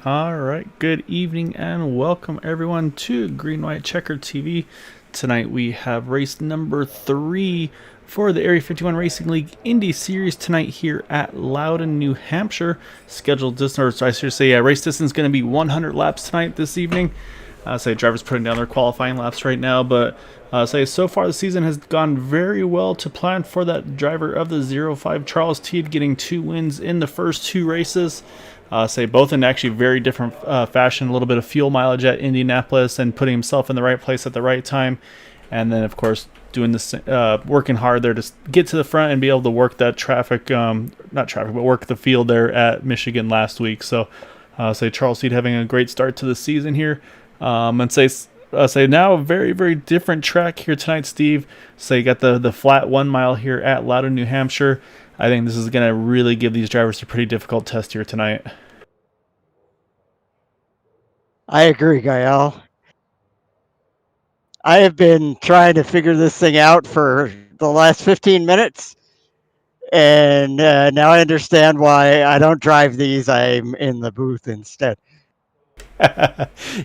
All right, good evening and welcome everyone to Green White Checker TV. Tonight we have race number 3 for the Area 51 Racing League Indy Series tonight here at Loudon, New Hampshire. Scheduled distance, or I should say, race distance is going to be 100 laps tonight this evening. Drivers putting down their qualifying laps right now, but so far the season has gone very well to plan for that driver of the 05 Charles Teed, getting 2 wins in the first 2 races. Both in actually very different fashion. A little bit of fuel mileage at Indianapolis and putting himself in the right place at the right time, and then of course doing this, working hard there to get to the front and be able to work that work the field there at Michigan last week. So Charles Teed having a great start to the season here, now a very, very different track here tonight, Steve. So you got the flat 1 mile here at Loudon, New Hampshire. I think this is going to really give these drivers a pretty difficult test here tonight. I agree, Gael. I have been trying to figure this thing out for the last 15 minutes, and now I understand why I don't drive these. I'm in the booth instead.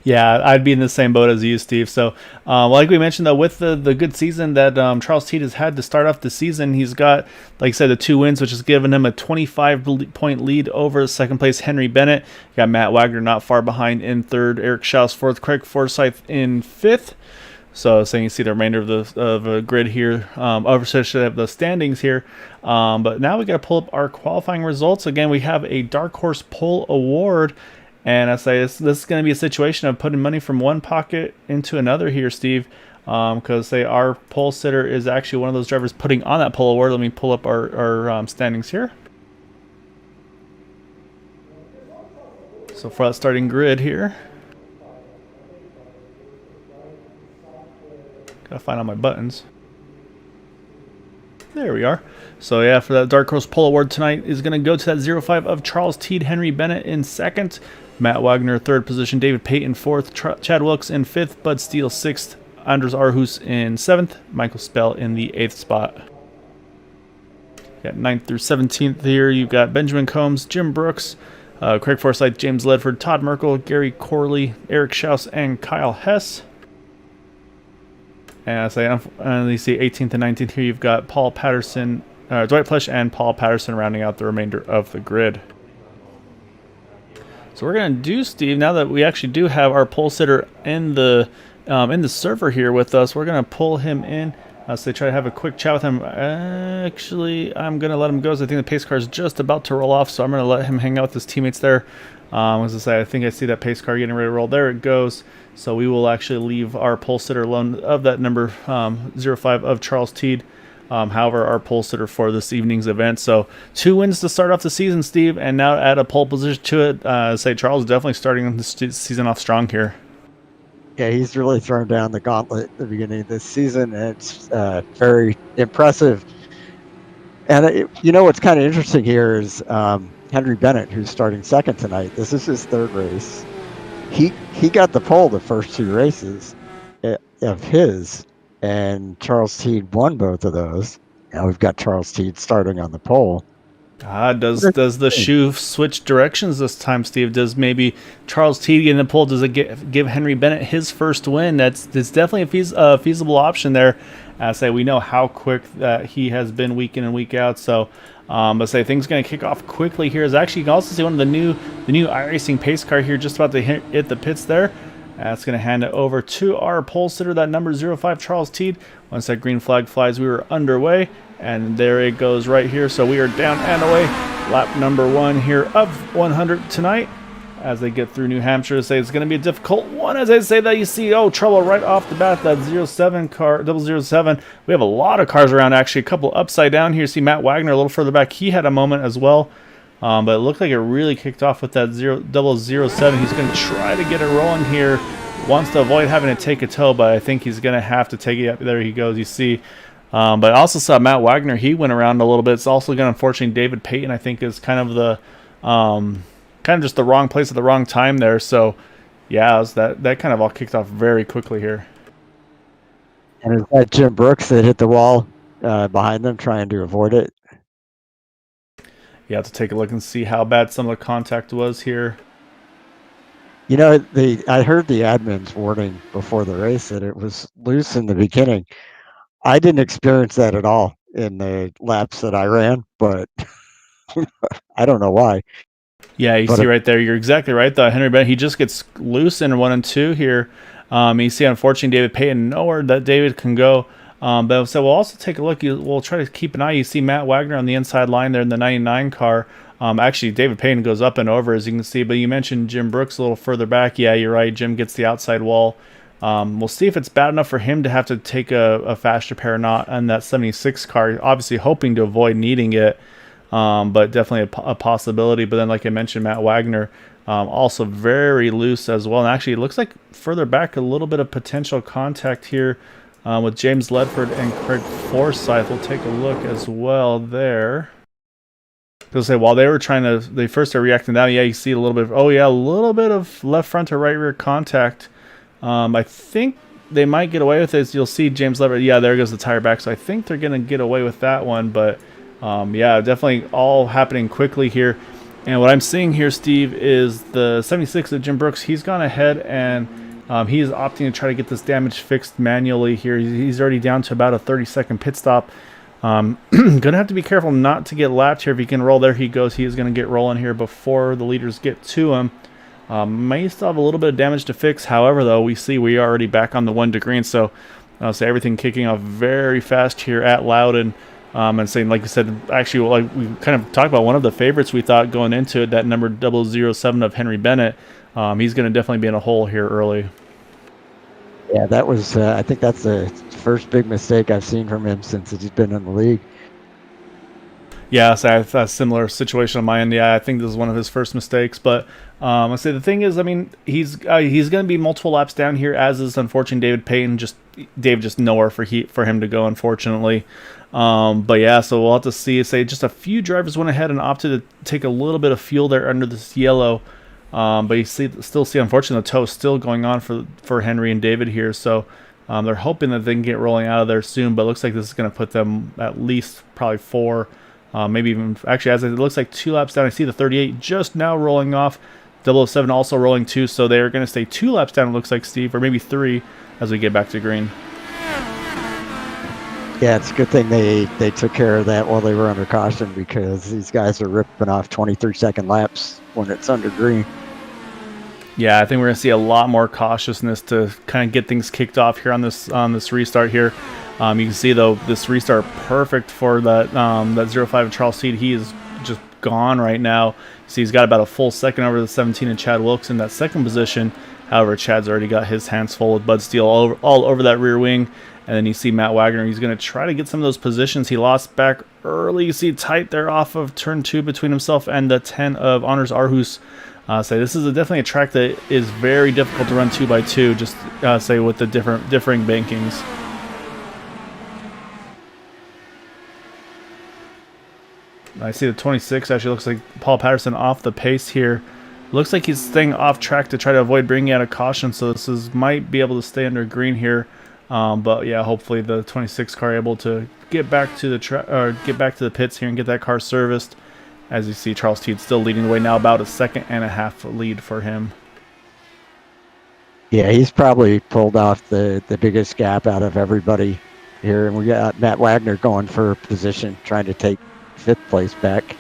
Yeah, I'd be in the same boat as you, Steve. So, like we mentioned, though, with the good season that Charles Teed has had to start off the season, he's got, like I said, the 2 wins, which has given him a 25-point lead over second place Henry Bennett. You got Matt Wagner not far behind in third, Eric Schaus fourth, Craig Forsyth in fifth. So you see the remainder of the grid here, should have the standings here. But now we got to pull up our qualifying results. Again, we have a Dark Horse Pole Award. And I say this is going to be a situation of putting money from one pocket into another here, Steve, because our pole sitter is actually one of those drivers putting on that pole award. Let me pull up our standings here. So for that starting grid here, gotta find all my buttons. There we are. So yeah, for that Dark Horse Pole Award tonight is going to go to that 05 of Charles Teed, Henry Bennett in second, Matt Wagner third position, David Payton fourth, Chad Wilkes in fifth, Bud Steele sixth, Anders Arhus in seventh, Michael Spell in the 8th spot. Got 9th through 17th here. You've got Benjamin Combs, Jim Brooks, Craig Forsyth, James Ledford, Todd Merkel, Gary Corley, Eric Schaus, and Kyle Hess. And you see 18th and 19th here. You've got Paul Patterson, Dwight Plesh, and Paul Patterson rounding out the remainder of the grid. So we're going to do, Steve, now that we actually do have our pole sitter in the server here with us, we're going to pull him in. So try to have a quick chat with him. Actually, I'm going to let him go, as I think the pace car is just about to roll off, so I'm going to let him hang out with his teammates there. As I say, I think I see that pace car getting ready to roll. There it goes. So we will actually leave our pole sitter alone of that number 05 of Charles Teed. However, our pole sitter for this evening's event. So 2 wins to start off the season, Steve, and now add a pole position to it. Charles is definitely starting the season off strong here. Yeah, he's really thrown down the gauntlet at the beginning of this season, and it's very impressive. And what's kind of interesting here is Henry Bennett, who's starting second tonight. This is his 3rd race. He got the pole the first 2 races of his, and Charles Teed won both of those. Now we've got Charles Teed starting on the pole. Does the shoe switch directions this time, Steve? Does maybe Charles Teed getting the pole, does it give Henry Bennett his first win? That's definitely a feasible option there. We know how quick that he has been week in and week out. So things going to kick off quickly here. You can also see one of the new iRacing pace car here just about to hit the pits there. That's going to hand it over to our pole sitter, that number 05 Charles Teed. Once that green flag flies, we were underway, and there it goes right here. So we are down and away. Lap number 1 here of 100 tonight. As they get through New Hampshire, it's going to be a difficult one. As I say that, you see, trouble right off the bat, that 07 car, 007. We have a lot of cars around, actually, a couple upside down here. See Matt Wagner a little further back. He had a moment as well. But it looked like it really kicked off with that 007. He's going to try to get it rolling here. Wants to avoid having to take a tow, but I think he's going to have to take it. There he goes, you see. But I also saw Matt Wagner. He went around a little bit. It's also going to, unfortunately, David Payton, I think, is kind of just the wrong place at the wrong time there. So, yeah, that kind of all kicked off very quickly here. And is that Jim Brooks that hit the wall behind them trying to avoid it? You have to take a look and see how bad some of the contact was here. I heard the admin's warning before the race that it was loose in the beginning. I didn't experience that at all in the laps that I ran, but I don't know why. Yeah, you But see right there. You're exactly right, though. Henry Bennett, he just gets loose in 1 and 2 here. You see, unfortunately, David Payton, nowhere that David can go. But so we'll also take a look. We'll try to keep an eye. You see Matt Wagner on the inside line there in the 99 car. Actually, David Payton goes up and over, as you can see. But you mentioned Jim Brooks a little further back. Yeah, you're right. Jim gets the outside wall. We'll see if it's bad enough for him to have to take a fast repair or not on that 76 car. Obviously, hoping to avoid needing it. But definitely a possibility. But then, like I mentioned, Matt Wagner also very loose as well. And actually, it looks like further back a little bit of potential contact here with James Ledford and Craig Forsyth. We'll take a look as well there. Because say while they were they first are reacting now. Yeah, you see a little bit. A little bit of left front to right rear contact. I think they might get away with it. You'll see James Ledford. Yeah, there goes the tire back. So I think they're gonna get away with that one, but. Yeah, definitely all happening quickly here. And what I'm seeing here, Steve, is the 76 of Jim Brooks. He's gone ahead and he is opting to try to get this damage fixed manually here. He's already down to about a 30-second pit stop. Gonna have to be careful not to get lapped here. If he can roll, there he goes. He is going to get rolling here before the leaders get to him. May still have a little bit of damage to fix. However, though, we see we are already back on the 1 to green. So everything kicking off very fast here at Loudon. And saying, like you said, actually, like we kind of talked about one of the favorites we thought going into it, that number 007 of Henry Bennett. He's going to definitely be in a hole here early. Yeah, that was. I think that's the first big mistake I've seen from him since he's been in the league. Yeah, so I have a similar situation on my end. Yeah, I think this is one of his first mistakes. But I say the thing is, I mean, he's going to be multiple laps down here, as is unfortunately David Payton. Dave just nowhere for him to go, unfortunately. But yeah, so we'll have to see. Say just a few drivers went ahead and opted to take a little bit of fuel there under this yellow. But you still see, unfortunately, the tow still going on for Henry and David here. So they're hoping that they can get rolling out of there soon. But it looks like this is going to put them at least probably 4. Maybe even, actually, as it looks like 2 laps down, I see the 38 just now rolling off. 007 also rolling too, so they're going to stay 2 laps down, it looks like, Steve, or maybe 3 as we get back to green. Yeah, it's a good thing they took care of that while they were under caution, because these guys are ripping off 23-second laps when it's under green. Yeah, I think we're going to see a lot more cautiousness to kind of get things kicked off here on this restart here. You can see, though, this restart perfect for that 05 of Charles Teed. He is just gone right now. See, he's got about a full second over the 17 and Chad Wilkes in that second position. However, Chad's already got his hands full with Bud Steele all over that rear wing. And then you see Matt Wagner. He's going to try to get some of those positions. He lost back early. You see tight there off of turn 2 between himself and the 10 of Honors Arhus. So this is definitely a track that is very difficult to run 2x2, just say with the differing bankings. I see the 26 actually looks like Paul Patterson off the pace here. Looks like he's staying off track to try to avoid bringing out a caution, so this might be able to stay under green here. But yeah, hopefully the 26 car able to get back to the pits here and get that car serviced. As you see, Charles Teed still leading the way now, about a 1.5 lead for him. Yeah, he's probably pulled off the biggest gap out of everybody here, and we got Matt Wagner going for position, trying to take 5th place back.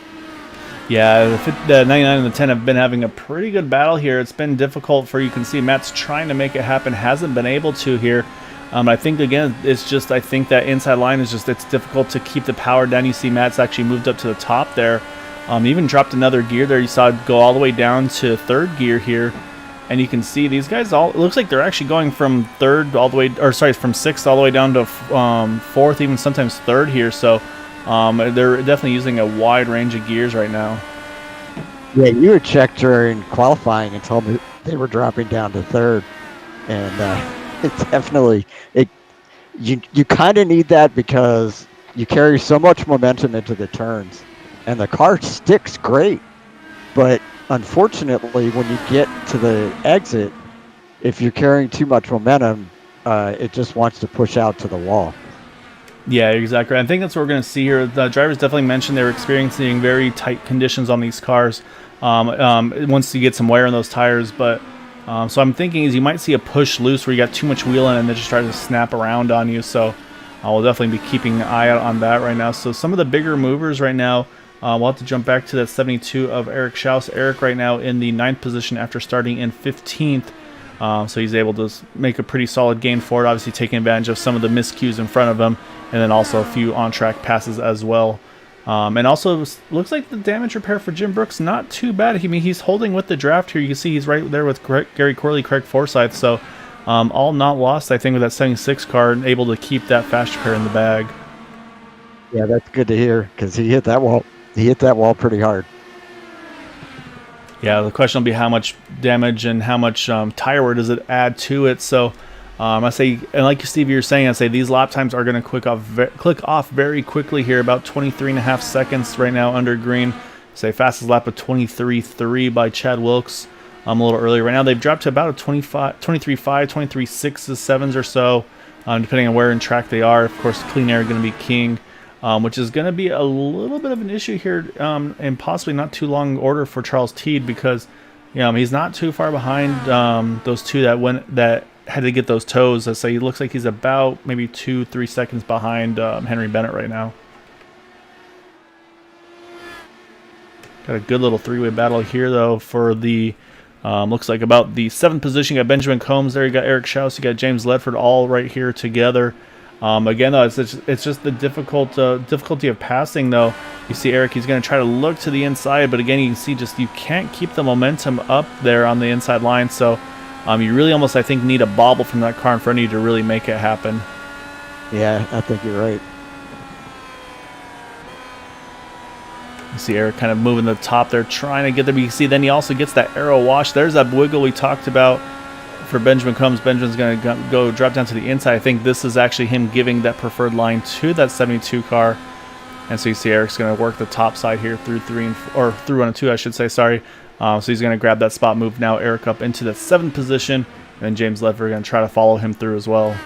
Yeah, the 99 and the 10 have been having a pretty good battle here. It's been difficult for, you can see Matt's trying to make it happen, hasn't been able to here. I think, again, I think that inside line is it's difficult to keep the power down. You see Matt's actually moved up to the top there. Even dropped another gear there. You saw it go all the way down to 3rd gear here. And you can see these guys it looks like they're actually going from 3rd all the way, from 6th all the way down to 4th, even sometimes 3rd here. So they're definitely using a wide range of gears right now. Yeah, you had checked during qualifying and told me they were dropping down to 3rd. And it's definitely, you kind of need that, because you carry so much momentum into the turns. And the car sticks great, but unfortunately, when you get to the exit, if you're carrying too much momentum, it just wants to push out to the wall. Yeah, exactly. I think that's what we're going to see here. The drivers definitely mentioned they were experiencing very tight conditions on these cars once you get some wear on those tires. But So I'm thinking is you might see a push loose where you got too much wheel in and they just try to snap around on you. So I will definitely be keeping an eye out on that right now. So some of the bigger movers right now, we'll have to jump back to that 72 of Eric Schaus. Eric right now in the 9th position after starting in 15th. So he's able to make a pretty solid gain forward, obviously taking advantage of some of the miscues in front of him, and then also a few on-track passes as well. And also looks like the damage repair for Jim Brooks not too bad. I mean, he's holding with the draft here. You can see he's right there with Gary Corley, Craig Forsyth. So all not lost, I think, with that 76 car, and able to keep that fast repair in the bag. Yeah, that's good to hear because he hit that wall. He hit that wall pretty hard. Yeah, the question will be how much damage and how much tire wear does it add to it. So I say, and like Steve, you're saying, I say these lap times are going to click off very quickly here, about 23.5 seconds right now under green. Say fastest lap of 23.3 by Chad Wilkes a little earlier. Right now they've dropped to about a 23.5, 23.6, 7s or so, depending on where in track they are. Of course, clean air going to be king. Which is going to be a little bit of an issue here, and possibly not too long order for Charles Teed, because he's not too far behind those two that had to get those toes. So he looks like he's about maybe 2-3 seconds behind Henry Bennett right now. Got a good little three-way battle here though for the looks like about the 7th position. You got Benjamin Combs there, you got Eric Schaus, you got James Ledford all right here together. Again, though, it's just the difficulty of passing, though. You see Eric, he's going to try to look to the inside, but again, you can see just you can't keep the momentum up there on the inside line. So you really almost, I think, need a bobble from that car in front of you to really make it happen. Yeah, I think you're right. You see Eric kind of moving the top there, trying to get there. But you can see then he also gets that arrow wash. There's that wiggle we talked about. For Benjamin Combs, Benjamin's going to go drop down to the inside. I think this is actually him giving that preferred line to that 72 car. And so you see Eric's going to work the top side here through through 1 and 2, I should say, sorry. So he's going to grab that spot, move now Eric up into that 7th position, and then James Ledford going to try to follow him through as well.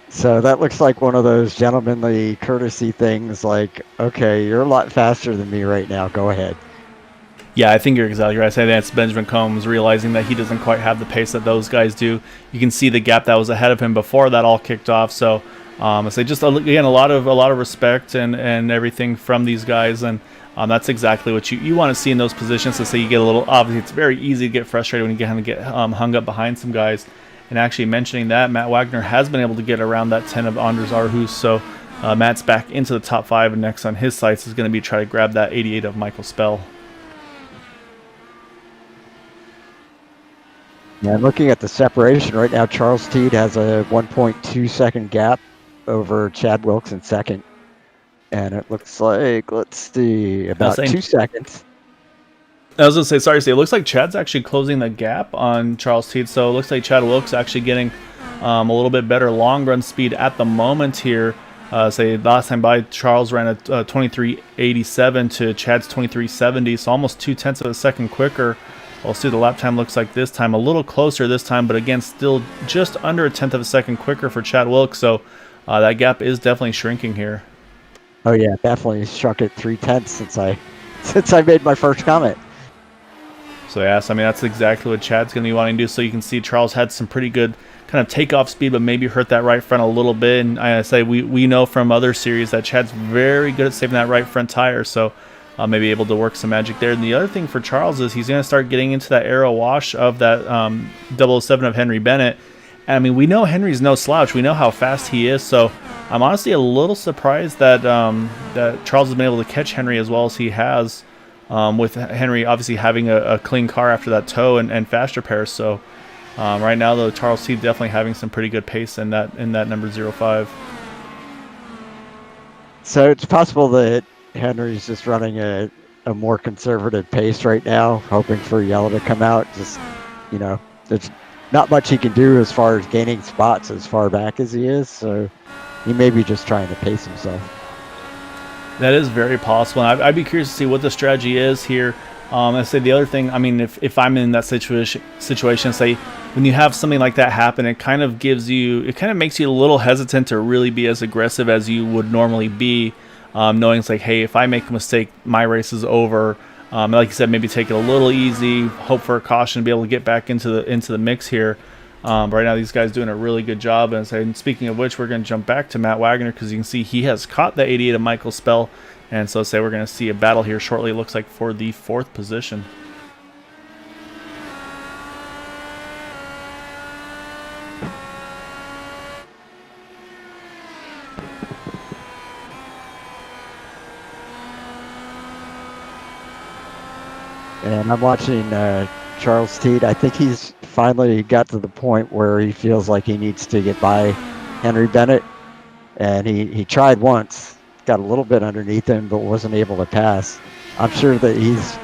So that looks like one of those gentlemanly courtesy things like, okay, you're a lot faster than me right now, go ahead. Yeah, I think you're exactly right. I say that's Benjamin Combs realizing that he doesn't quite have the pace that those guys do. You can see the gap that was ahead of him before that all kicked off. So I say just again a lot of respect and everything from these guys, and that's exactly what you want to see in those positions. So say you get a little, obviously it's very easy to get frustrated when you get hung up behind some guys. And actually mentioning that, Matt Wagner has been able to get around that 10 of Anders Aarhus. So Matt's back into the top 5, and next on his sights is going to be try to grab that 88 of Michael Spell. Yeah, looking at the separation right now, Charles Teed has a 1.2 second gap over Chad Wilkes in second. And it looks like, let's see, about 2 seconds. I was going to say, sorry, Steve. It looks like Chad's actually closing the gap on Charles Teed. So it looks like Chad Wilkes actually getting a little bit better long run speed at the moment here. Say last time by, Charles ran a 23.87 to Chad's 23.70. So almost 0.2 of a second quicker. We'll see the lap time looks like this time a little closer this time, but again, still just under 1/10 of a second quicker for Chad Wilkes. So that gap is definitely shrinking here. Oh yeah, definitely shrunk it 0.3 since I made my first comment. So yes, I mean that's exactly what Chad's going to be wanting to do. So you can see Charles had some pretty good kind of takeoff speed, but maybe hurt that right front a little bit. And I say we know from other series that Chad's very good at saving that right front tire. So maybe able to work some magic there. And the other thing for Charles is he's going to start getting into that arrow wash of that 007 of Henry Bennett. And I mean, we know Henry's no slouch. We know how fast he is. So I'm honestly a little surprised that that Charles has been able to catch Henry as well as he has, with Henry obviously having a clean car after that tow and fast repair. So right now, though, Charles Teed definitely having some pretty good pace in that number 05. So it's possible that Henry's just running a more conservative pace right now, hoping for yellow to come out. Just, there's not much he can do as far as gaining spots as far back as he is. So he may be just trying to pace himself. That is very possible. And I'd be curious to see what the strategy is here. I say the other thing, I mean, if I'm in that situation, say when you have something like that happen, it kind of makes you a little hesitant to really be as aggressive as you would normally be. Knowing it's like, hey, if I make a mistake, my race is over. Like you said, maybe take it a little easy, hope for a caution, be able to get back into the mix here. Right now, these guys doing a really good job. And speaking of which, we're going to jump back to Matt Wagner because you can see he has caught the 88 of Michael Spell. And so we're going to see a battle here shortly, it looks like, for the 4th position. And I'm watching Charles Teed. I think he's finally got to the point where he feels like he needs to get by Henry Bennett. And he tried once, got a little bit underneath him, but wasn't able to pass. I'm sure that he's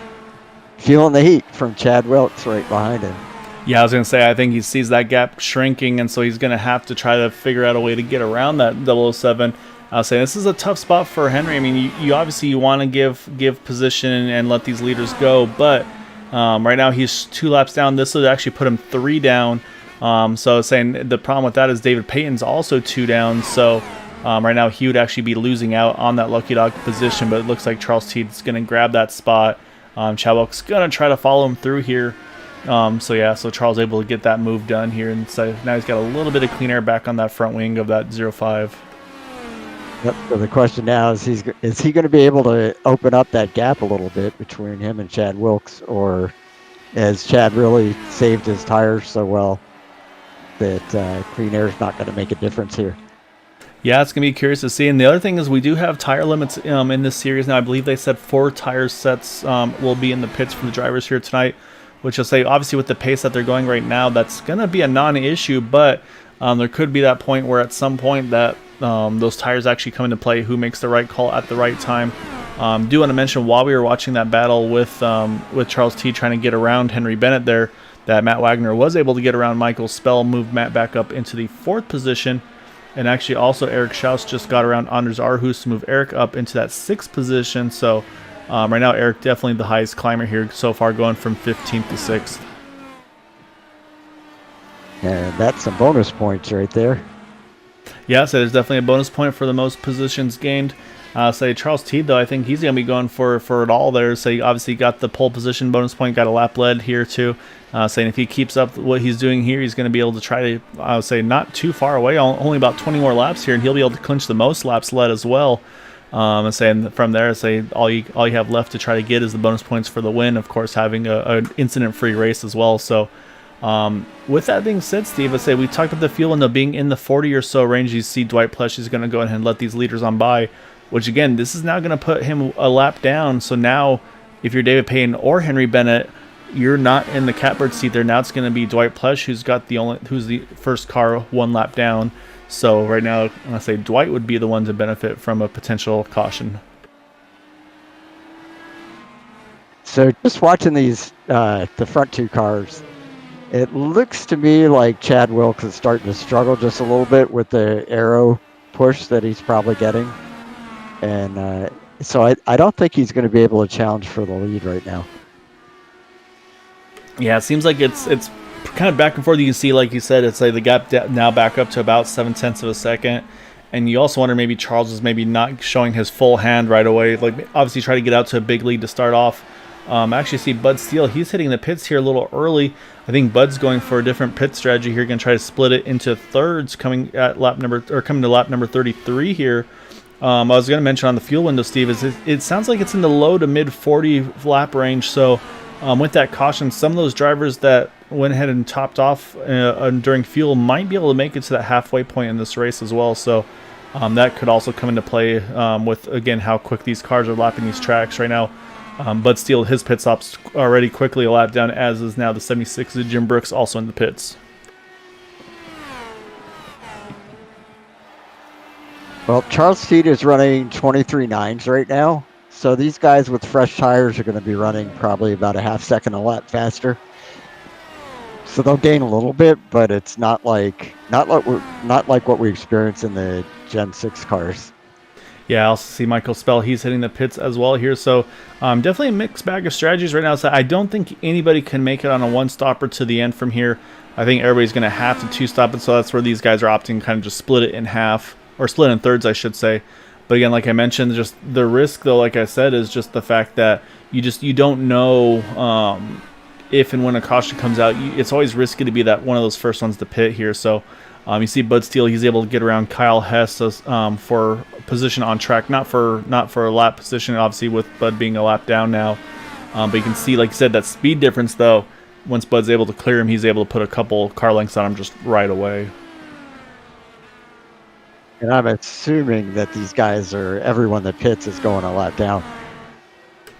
feeling the heat from Chad Wilkes right behind him. Yeah, I was going to say, I think he sees that gap shrinking, and so he's going to have to try to figure out a way to get around that 007. I'll say this is a tough spot for Henry. I mean, you obviously want to give position and let these leaders go, but right now he's 2 laps down. This would actually put him 3 down. So saying the problem with that is David Payton's also 2 down. So right now he would actually be losing out on that lucky dog position, but it looks like Charles Teed's going to grab that spot. Chad Wilkes going to try to follow him through here. So Charles able to get that move done here, and so now he's got a little bit of clean air back on that front wing of that 05. Yep. So the question now is he going to be able to open up that gap a little bit between him and Chad Wilkes, or has Chad really saved his tires so well that clean air is not going to make a difference here? Yeah, it's going to be curious to see. And the other thing is we do have tire limits in this series now. I believe they said 4 tire sets will be in the pits for the drivers here tonight, which will say obviously with the pace that they're going right now, that's going to be a non-issue, but there could be that point where at some point that those tires actually come into play, who makes the right call at the right time. Do want to mention, while we were watching that battle with Charles T trying to get around Henry Bennett there, that Matt Wagner was able to get around Michael Spell, moved Matt back up into the 4th position, and actually also Eric Schaus just got around Anders Arhus to move Eric up into that 6th position. So right now Eric definitely the highest climber here so far, going from 15th to 6th. And that's some bonus points right there. Yeah, so there's definitely a bonus point for the most positions gained. Say Charles Teed, though, I think he's going to be going for it all there. So he obviously got the pole position bonus point, got a lap led here too. Saying if he keeps up what he's doing here, he's going to be able to try to, I would say, not too far away, only about 20 more laps here, and he'll be able to clinch the most laps led as well. And saying from there, say all you have left to try to get is the bonus points for the win. Of course, having an incident-free race as well. So with that being said, Steve, let's say we talked about the fuel window being in the 40 or so range. You see Dwight Plush is going to go ahead and let these leaders on by, which again, this is now going to put him a lap down. So now if you're David Payton or Henry Bennett, you're not in the catbird seat there. Now it's going to be Dwight Plush who's the first car 1 lap down. So right now, I say Dwight would be the one to benefit from a potential caution. So just watching these, the front 2 cars, it looks to me like Chad Wilkes is starting to struggle just a little bit with the aero push that he's probably getting. And so I don't think he's going to be able to challenge for the lead right now. Yeah, it seems like it's kind of back and forth. You can see, like you said, it's like the gap now back up to about 0.7 of a second. And you also wonder maybe Charles is maybe not showing his full hand right away. Like obviously try to get out to a big lead to start off. I actually see Bud Steele. He's hitting the pits here a little early. I think Bud's going for a different pit strategy here. Going to try to split it into thirds, coming to lap number 33 here. I was going to mention on the fuel window, Steve, is it sounds like it's in the low to mid 40 lap range. So with that caution, some of those drivers that went ahead and topped off during fuel might be able to make it to that halfway point in this race as well. So that could also come into play with, again, how quick these cars are lapping these tracks right now. Bud Steele, his pit stops already quickly a lap down, as is now the 76 of Jim Brooks, also in the pits. Well, Charles Teed is running 23.9s right now. So these guys with fresh tires are going to be running probably about a half second a lap faster. So they'll gain a little bit, but it's not like what we experience in the Gen 6 cars. Yeah, I also see Michael Spell. He's hitting the pits as well here. So definitely a mixed bag of strategies right now. So I don't think anybody can make it on a one-stopper to the end from here. I think everybody's going to have to two-stop it. So that's where these guys are opting kind of just split it in half, or split in thirds, I should say. But again, like I mentioned, just the risk, though, like I said, is just the fact that you don't know if and when a caution comes out. It's always risky to be that one of those first ones to pit here. So you see Bud Steele, he's able to get around Kyle Hess for position on track, not for a lap position, obviously with Bud being a lap down now. But you can see, like you said, that speed difference, though. Once Bud's able to clear him, he's able to put a couple car lengths on him just right away. And I'm assuming that these guys everyone that pits is going a lap down.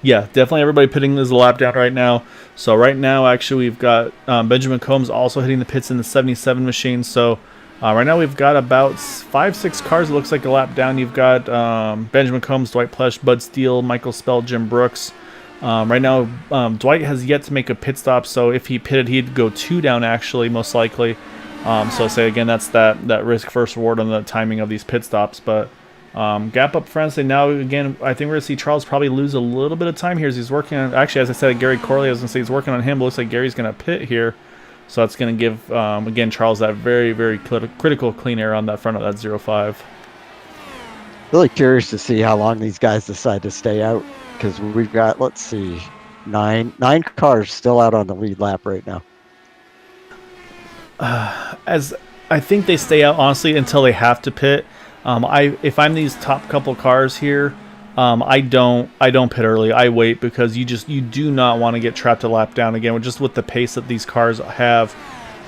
Yeah, definitely everybody pitting is a lap down right now. So right now, actually, we've got Benjamin Combs also hitting the pits in the 77 machine. So right now we've got about 5-6 cars. It looks like a lap down. You've got Benjamin Combs, Dwight Plesh, Bud Steele, Michael Spell, Jim Brooks. Right now, Dwight has yet to make a pit stop. So if he pitted, he'd go 2 down, actually, most likely. So say again, that's that risk first reward on the timing of these pit stops. But gap up front. So now again, I think we're gonna see Charles probably lose a little bit of time here as he's working on. Actually, as I said, Gary Corley, I was gonna say he's working on him. But looks like Gary's gonna pit here, so that's gonna give again Charles that very critical clean air on that front of that 05. Really curious to see how long these guys decide to stay out, because we've got, let's see, nine cars still out on the lead lap right now. As I think they stay out honestly until they have to pit. If I'm these top couple cars here, I don't pit early. I wait, because you do not want to get trapped a lap down again. Just with the pace that these cars have,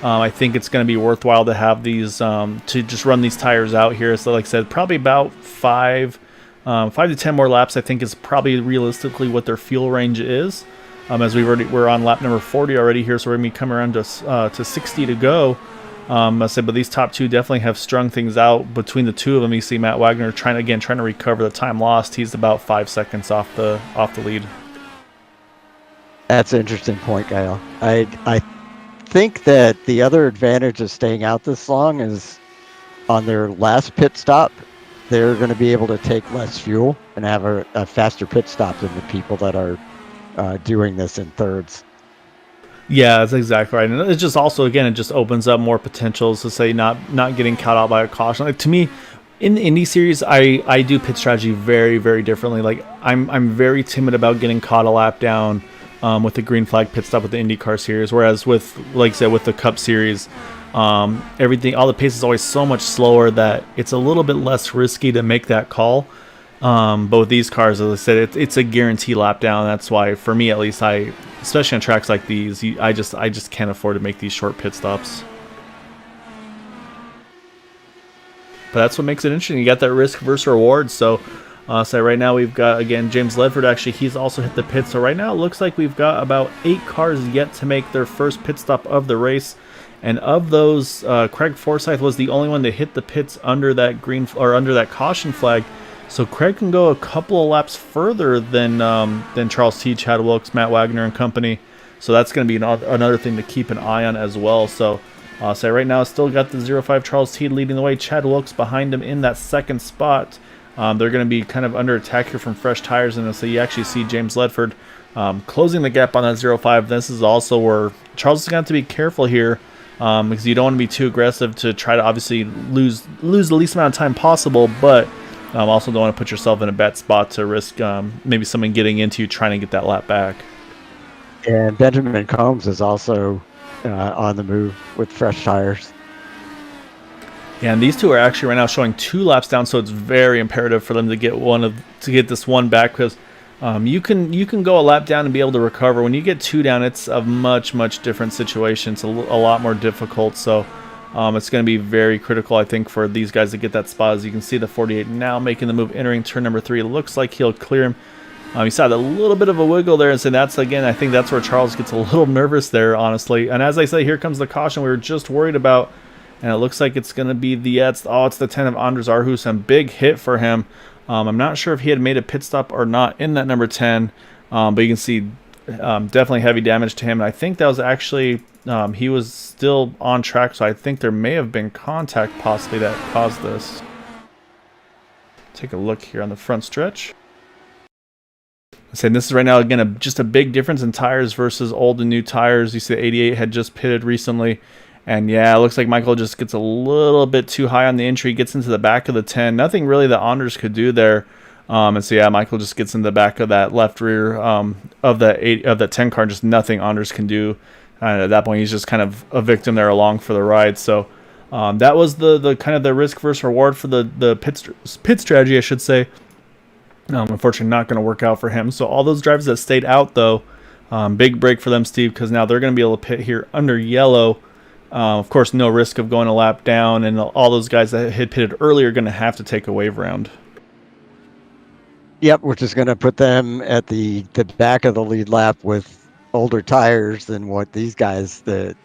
I think it's going to be worthwhile to have these to just run these tires out here. So like I said, probably about 5 to 10 more laps, I think, is probably realistically what their fuel range is. As we're on lap number 40 already here, so we're gonna be coming around to 60 to go. I said, but these top 2 definitely have strung things out. Between the 2 of them, you see Matt Wagner trying to recover the time lost. He's about 5 seconds off the lead. That's an interesting point, Kyle. I think that the other advantage of staying out this long is on their last pit stop, they're going to be able to take less fuel and have a faster pit stop than the people that are doing this in thirds. Yeah, that's exactly right. And it just also, again, it just opens up more potentials to say not getting caught out by a caution. Like, to me, in the Indy series, I do pit strategy very differently. Like, I'm very timid about getting caught a lap down with the green flag pit stop with the IndyCar series, whereas with, like I said, with the Cup series, all the pace is always so much slower that it's a little bit less risky to make that call. But with these cars, as I said, it's a guarantee lap down. That's why, for me at least, especially on tracks like these, I just can't afford to make these short pit stops. But that's what makes it interesting. You got that risk versus reward. So right now we've got, again, James Ledford. Actually, he's also hit the pit. So right now it looks like we've got about 8 cars yet to make their first pit stop of the race. And of those, Craig Forsyth was the only one to hit the pits under that under that caution flag. So Craig can go a couple of laps further than Charles T, Chad Wilkes, Matt Wagner, and company. So that's going to be another thing to keep an eye on as well. So right now, still got the 05 Charles T leading the way. Chad Wilkes behind him in that second spot. They're going to be kind of under attack here from fresh tires, and so you actually see James Ledford closing the gap on that 05. This is also where Charles is going to have to be careful here, because you don't want to be too aggressive to try to obviously lose the least amount of time possible, but also don't want to put yourself in a bad spot to risk maybe someone getting into you trying to get that lap back. And Benjamin Combs is also on the move with fresh tires. Yeah, and these two are actually right now showing 2 laps down, so it's very imperative for them to get this one back, because you can go a lap down and be able to recover. When you get 2 down, it's a much different situation. It's a lot more difficult. So it's going to be very critical, I think, for these guys to get that spot. As you can see, the 48 now making the move, entering turn number 3. It looks like he'll clear him. You saw a little bit of a wiggle there, and so I think that's where Charles gets a little nervous there, honestly. And as I say, here comes the caution we were just worried about, and it looks like it's going to be it's the 10 of Anders Arhus, and big hit for him. I'm not sure if he had made a pit stop or not in that number 10, but you can see definitely heavy damage to him. And I think that was actually he was still on track, so I think there may have been contact possibly that caused this. Take a look here on the front stretch. I'm saying this is right now, again, just a big difference in tires versus old and new tires. You see the 88 had just pitted recently, And yeah, it looks like Michael just gets a little bit too high on the entry, gets into the back of the 10. Nothing really that Anders could do there. And so yeah, Michael just gets in the back of that left rear of the 10 car. Just nothing Anders can do. At that point, he's just kind of a victim there along for the ride. So that was the kind of the risk versus reward for the pit strategy, I should say. Unfortunately, not going to work out for him. So all those drivers that stayed out, though, big break for them, Steve, because now they're going to be able to pit here under yellow. Of course, no risk of going a lap down, and all those guys that had pitted earlier are going to have to take a wave round. Yep, which is going to put them at the back of the lead lap with older tires than what these guys, the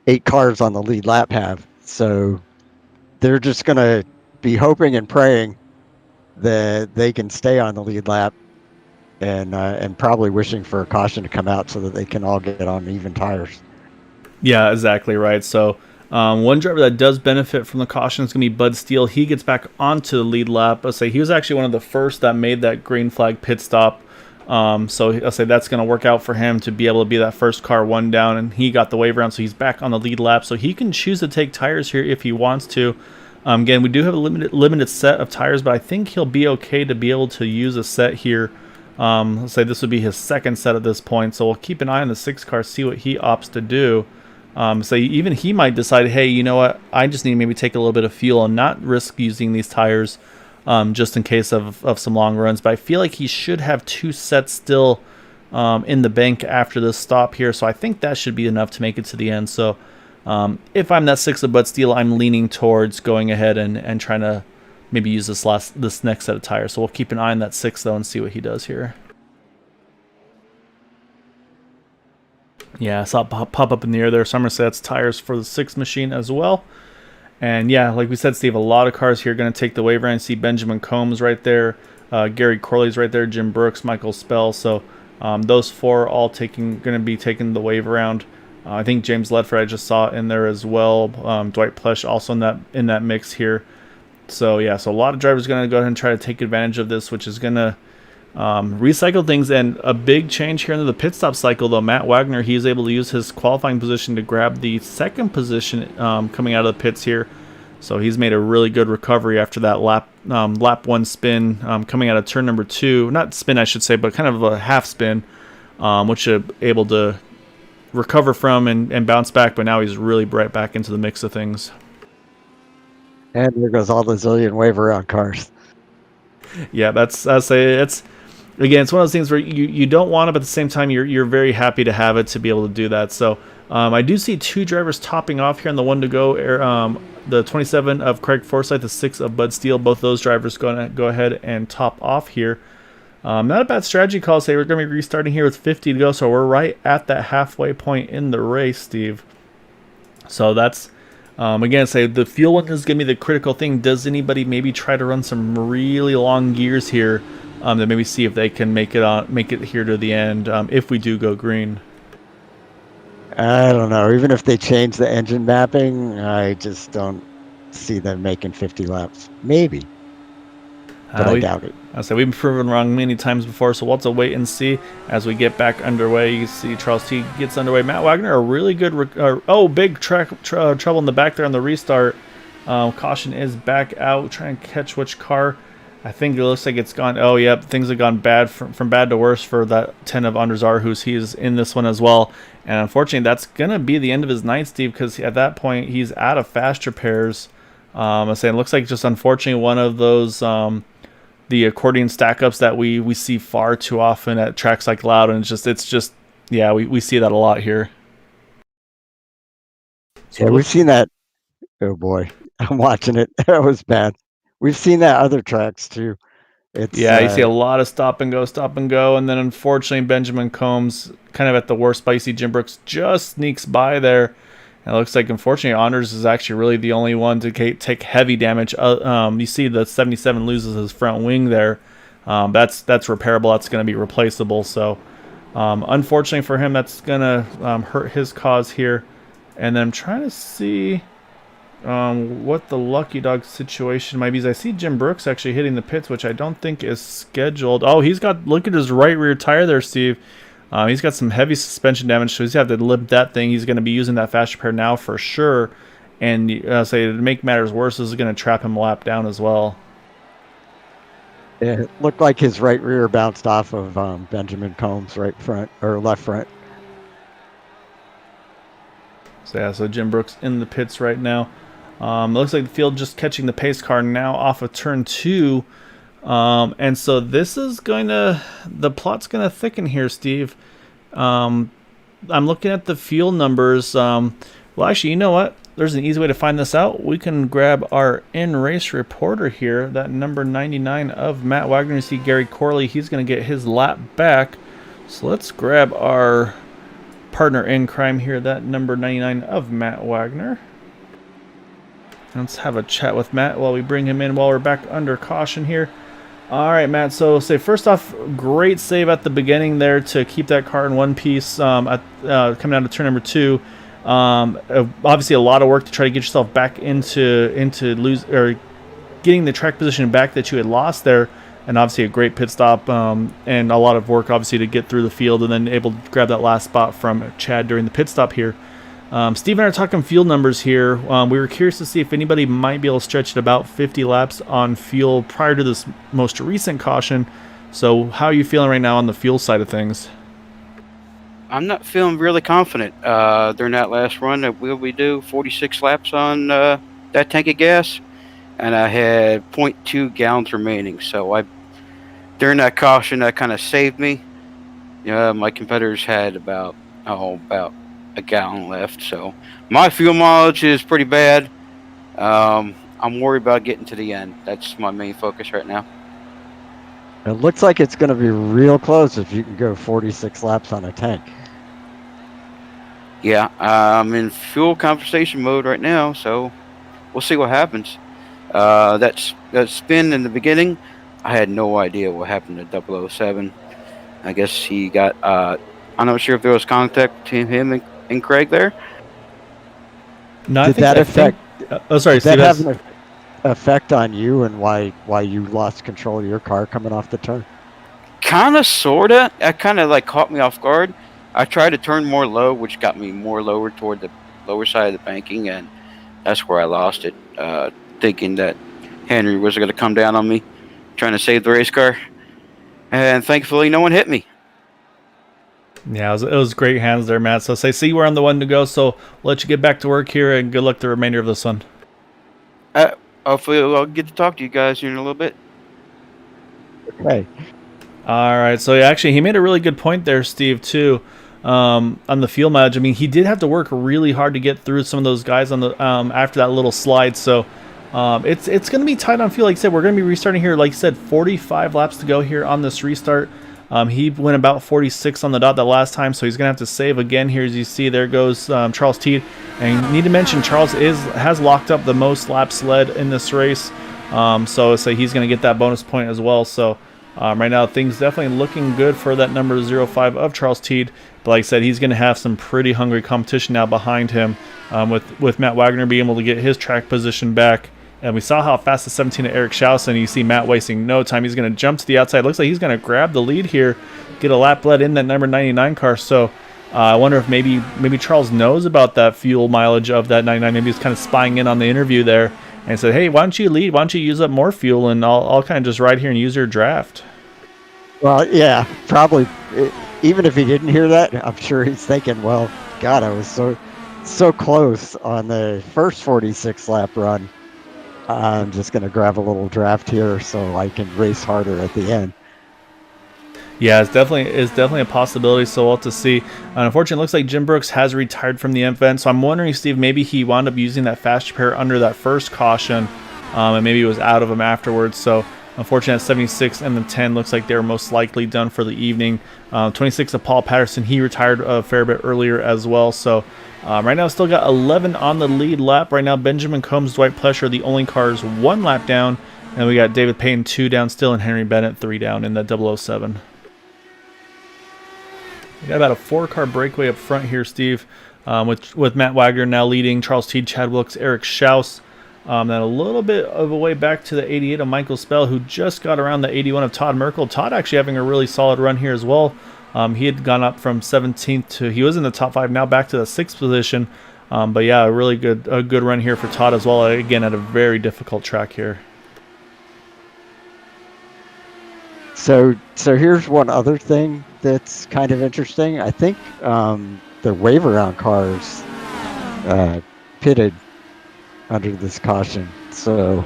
8 cars on the lead lap, have. So they're just going to be hoping and praying that they can stay on the lead lap, and probably wishing for a caution to come out so that they can all get on even tires. Yeah, exactly right. So one driver that does benefit from the caution is going to be Bud Steele. He gets back onto the lead lap. I'll say he was actually one of the first that made that green flag pit stop. So I'll say that's going to work out for him to be able to be that first car one down, and he got the wave round, so he's back on the lead lap. So he can choose to take tires here if he wants to. Again, we do have a limited set of tires, but I think he'll be okay to be able to use a set here. Let's say this would be his second set at this point, so we'll keep an eye on the 6 car, see what he opts to do. So even he might decide, hey, you know what, I just need to maybe take a little bit of fuel and not risk using these tires just in case of some long runs. But I feel like he should have 2 sets still in the bank after this stop here, so I think that should be enough to make it to the end. So if I'm that 6 of Bud Steele, I'm leaning towards going ahead and trying to maybe use this next set of tires. So we'll keep an eye on that 6 though and see what he does here. Yeah, I saw it pop up in the air there, so I'm going to say that's tires for the 6 machine as well. And yeah, like we said, Steve, a lot of cars here going to take the wave round. See Benjamin Combs right there, Gary Corley's right there, Jim Brooks, Michael Spell. So those 4 all going to be taking the wave round. I think James Ledford I just saw in there as well. Dwight Plesh also in that mix here. So yeah, so a lot of drivers going to go ahead and try to take advantage of this, which is going to recycle things. And a big change here in the pit stop cycle, though. Matt Wagner, he's able to use his qualifying position to grab the 2nd position coming out of the pits here. So he's made a really good recovery after that lap 1 spin coming out of turn number 2. Not spin, I should say, but kind of a half spin, which is able to recover from and bounce back. But now he's really right back into the mix of things. And there goes all the zillion wave around cars. Yeah, I say it's again, it's one of those things where you don't want it, but at the same time you're very happy to have it to be able to do that. So I do see 2 drivers topping off here on the 1 to go. The 27 of Craig Forsyth, the 6 of Bud Steele. Both those drivers going to go ahead and top off here. Not a bad strategy call. Say we're going to be restarting here with 50 to go, so we're right at that halfway point in the race, Steve. So that's again, say the fuel one is going to be the critical thing. Does anybody maybe try to run some really long gears here to maybe see if they can make it here to the end if we do go green? I don't know. Even if they change the engine mapping, I just don't see them making 50 laps. Maybe, but I doubt it. I say we've been proven wrong many times before, so we'll have to wait and see as we get back underway. You see Charles T gets underway. Matt Wagner, a really good big trouble in the back there on the restart. Caution is back out. Trying to catch which car. I think it looks like it's gone. Oh, yep, things have gone bad from bad to worse for that 10 of Anders Aarhus. He's in this one as well. And unfortunately, that's going to be the end of his night, Steve, because at that point, he's out of fast repairs. I'm saying it looks like just unfortunately one of those the accordion stack-ups that we see far too often at tracks like Loudon. It's just yeah, we see that a lot here. So yeah, we've seen that. Oh, boy. I'm watching it. That was bad. We've seen that other tracks too. You see a lot of stop and go, and then unfortunately Benjamin Combs kind of at the worst spot. You see Jim Brooks just sneaks by there, and it looks like unfortunately Anders is actually really the only one to take heavy damage. You see the 77 loses his front wing there. That's repairable. That's going to be replaceable. So unfortunately for him, that's going to hurt his cause here. And then I'm trying to see what the lucky dog situation might be. I see Jim Brooks actually hitting the pits, which I don't think is scheduled. Oh, look at his right rear tire there, Steve. He's got some heavy suspension damage, so he's going to have to limp that thing. He's going to be using that fast repair now for sure. And say to make matters worse, this is going to trap him lap down as well. It looked like his right rear bounced off of Benjamin Combs' right front or left front. So yeah, so Jim Brooks in the pits right now. It looks like the field just catching the pace car now off of turn 2. And so this is the plot's going to thicken here, Steve. I'm looking at the fuel numbers. Well, actually, you know what? There's an easy way to find this out. We can grab our in-race reporter here, that number 99 of Matt Wagner. You see Gary Corley. He's going to get his lap back. So let's grab our partner in crime here, that number 99 of Matt Wagner. Let's have a chat with Matt while we bring him in while we're back under caution here. All right, Matt. So, first off, great save at the beginning there to keep that car in one piece coming out of turn number 2. Obviously, a lot of work to try to get yourself back into getting the track position back that you had lost there, and obviously a great pit stop and a lot of work obviously to get through the field and then able to grab that last spot from Chad during the pit stop here. Steve and I are talking fuel numbers here. We were curious to see if anybody might be able to stretch it about 50 laps on fuel prior to this most recent caution. So how are you feeling right now on the fuel side of things? I'm not feeling really confident during that last run. We do 46 laps on that tank of gas, and I had 0.2 gallons remaining. So during that caution, that kind of saved me. My competitors had about a gallon left, so my fuel mileage is pretty bad. I'm worried about getting to the end. That's my main focus right now. It looks like it's going to be real close if you can go 46 laps on a tank. Yeah, I'm in fuel conversation mode right now, so we'll see what happens. That spin in the beginning, I had no idea what happened to 007. I guess he got, I'm not sure if there was contact between him and Craig there. No, Did that affect? Sorry, did that have an effect on you and why you lost control of your car coming off the turn? Kind of, sorta. That kind of like caught me off guard. I tried to turn more low, which got me more lower toward the lower side of the banking, and that's where I lost it, thinking that Henry was going to come down on me, trying to save the race car. And thankfully, no one hit me. Yeah, it was great hands there, Matt. So see, we're on the one to go, so we'll let you get back to work here, and good luck the remainder of this one. Hopefully I'll get to talk to you guys here in a little bit. Okay. All right, so actually he made a really good point there, Steve, too, on the fuel mileage. I mean, he did have to work really hard to get through some of those guys on the after that little slide, so it's going to be tight on fuel. Like I said, we're going to be restarting here, like I said, 45 laps to go here on this restart. He went about 46 on the dot that last time, so he's going to have to save again here. As you see, there goes Charles Teed. And you need to mention Charles has locked up the most laps led in this race, so he's going to get that bonus point as well. So right now, things definitely looking good for that number 05 of Charles Teed. But like I said, he's going to have some pretty hungry competition now behind him with Matt Wagner being able to get his track position back. And we saw how fast the 17 of Eric Schaus, and you see Matt wasting no time. He's going to jump to the outside. Looks like he's going to grab the lead here, get a lap led in that number 99 car. So I wonder if maybe Charles knows about that fuel mileage of that 99. Maybe he's kind of spying in on the interview there and said, hey, why don't you lead? Why don't you use up more fuel, and I'll kind of just ride here and use your draft. Well, yeah, probably. Even if he didn't hear that, I'm sure he's thinking, well, God, I was so close on the first 46 lap run. I'm just going to grab a little draft here so I can race harder at the end. Yeah, it's definitely a possibility, so we'll have to see. Unfortunately, it looks like Jim Brooks has retired from the event, so I'm wondering, Steve, maybe he wound up using that fast repair under that first caution, and maybe he was out of them afterwards. So unfortunately, 76 and the 10 looks like they were most likely done for the evening. 26 of Paul Patterson, he retired a fair bit earlier as well. So right now, still got 11 on the lead lap. Right now, Benjamin Combs, Dwight Plesher, the only cars 1 lap down. And we got David Payne 2 down still, and Henry Bennett 3 down in the 007. We got about a 4-car breakaway up front here, Steve, with Matt Wagner now leading, Charles Teed, Chad Wilkes, Eric Schaus. Then a little bit of a way back to the 88 of Michael Spell, who just got around the 81 of Todd Merkel. Todd actually having a really solid run here as well. He had gone up from 17th to, he was in the top 5, now back to the 6th position. But yeah, a good run here for Todd as well. Again, at a very difficult track here. So here's one other thing that's kind of interesting. I think the wave around cars pitted under this caution. So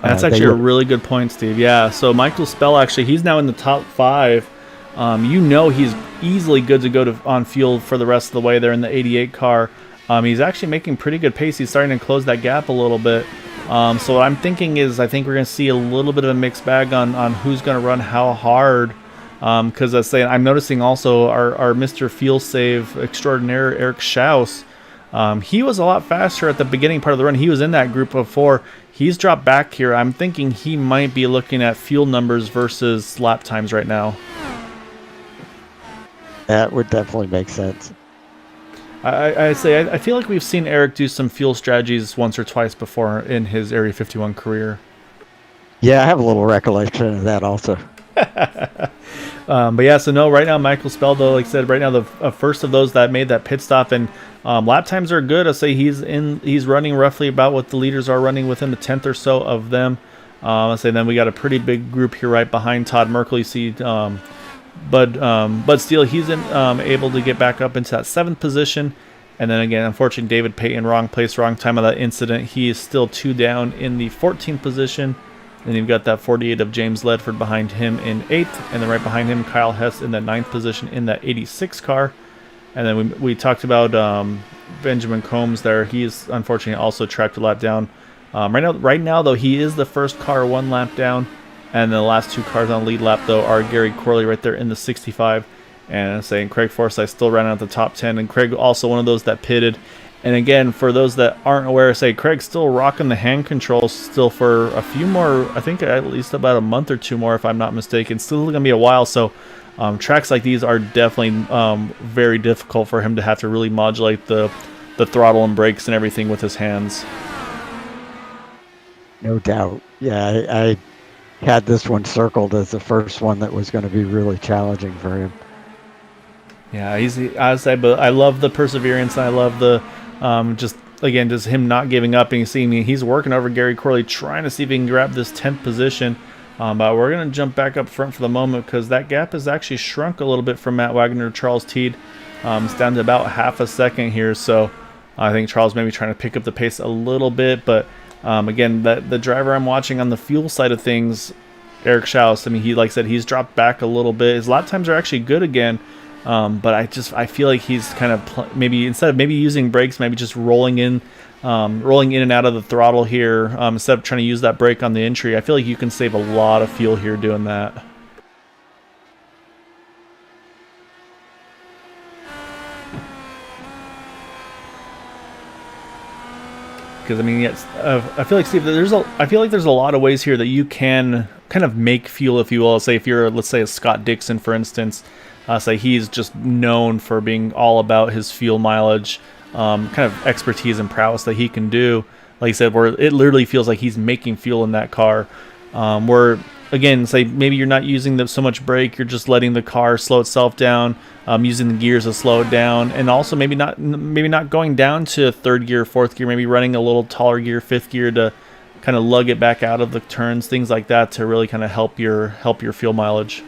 that's actually a really good point, Steve. Yeah. So Michael Spell, actually, he's now in the top 5. He's easily good to go on fuel for the rest of the way there in the 88 car. He's actually making pretty good pace. He's starting to close that gap a little bit. So what I'm thinking is I think we're going to see a little bit of a mixed bag on who's going to run how hard. Because I'm noticing also our Mr. Fuel Save extraordinaire, Eric Schaus, he was a lot faster at the beginning part of the run. He was in that group of 4. He's dropped back here. I'm thinking he might be looking at fuel numbers versus lap times right now. That would definitely make sense. I feel like we've seen Eric do some fuel strategies once or twice before in his Area 51 career. Yeah, I have a little recollection of that also. But yeah, so no, right now Michael Spell, though, like I said, right now the first of those that made that pit stop, and lap times are good. I say he's running roughly about what the leaders are running, within a 10th or so of them. I say then we got a pretty big group here right behind Todd Merkel. You see Bud Steele, he's able to get back up into that 7th position. And then again, unfortunately, David Payton, wrong place, wrong time of that incident. He is still 2 down in the 14th position. Then you've got that 48 of James Ledford behind him in 8th. And then right behind him, Kyle Hess in that 9th position in that 86 car. And then we talked about Benjamin Combs there. He is unfortunately also tracked a lap down. Right now, though, he is the first car 1 lap down. And the last 2 cars on the lead lap, though, are Gary Corley right there in the 65. And saying Craig Forsyth still running out the top 10. And Craig also one of those that pitted. And again, for those that aren't aware, say Craig's still rocking the hand controls still for a few more, I think at least about a month or 2 more, if I'm not mistaken. Still going to be a while. So tracks like these are definitely very difficult for him to have to really modulate the throttle and brakes and everything with his hands. No doubt. Yeah, I had this one circled as the first one that was going to be really challenging for him. Yeah, but I love the perseverance. And I love the just him not giving up. And you see, he's working over Gary Corley, trying to see if he can grab this 10th position. But we're going to jump back up front for the moment because that gap has actually shrunk a little bit from Matt Wagner to Charles Teed. It's down to about half a second here. So I think Charles may be trying to pick up the pace a little bit. But again, the driver I'm watching on the fuel side of things, Eric Schaus, he, like I said, he's dropped back a little bit. His lap times are actually good again. But I feel like he's kind of maybe instead of using brakes, maybe just rolling in and out of the throttle here instead of trying to use that brake on the entry. I feel like you can save a lot of fuel here doing that. Because I feel like, Steve, there's a lot of ways here that you can kind of make fuel, if you will. Say if you're, let's say, a Scott Dixon, for instance. Say he's just known for being all about his fuel mileage, kind of expertise and prowess that he can do. Like I said, where it literally feels like he's making fuel in that car. Where again, say maybe you're not using so much brake, you're just letting the car slow itself down, using the gears to slow it down, and also maybe not going down to 3rd gear, 4th gear, maybe running a little taller gear, 5th gear to kind of lug it back out of the turns, things like that to really kind of help your fuel mileage.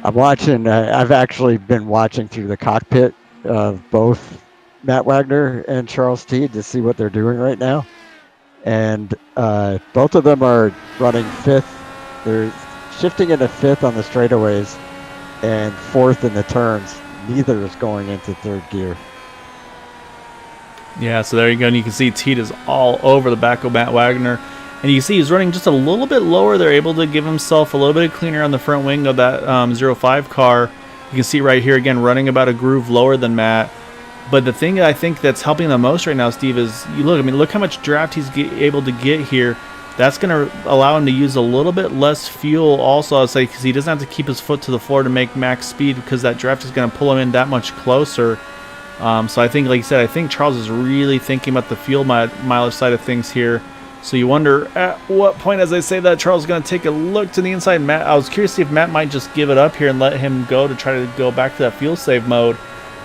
I'm watching. I've actually been watching through the cockpit of both Matt Wagner and Charles Teed to see what they're doing right now, and both of them are running 5th. They're shifting into 5th on the straightaways and 4th in the turns. Neither is going into 3rd gear. Yeah, so there you go. And you can see Teed is all over the back of Matt Wagner. And you can see he's running just a little bit lower. They're able to give himself a little bit cleaner on the front wing of that 05 car. You can see right here, again, running about a groove lower than Matt. But the thing that I think that's helping the most right now, Steve, is look how much draft he's able to get here. That's going to allow him to use a little bit less fuel also, I'd say, because he doesn't have to keep his foot to the floor to make max speed because that draft is going to pull him in that much closer. So I think, like you said, I think Charles is really thinking about the fuel mileage side of things here. So you wonder at what point, as I say that, Charles is going to take a look to the inside. Matt, I was curious to see if Matt might just give it up here and let him go to try to go back to that fuel save mode.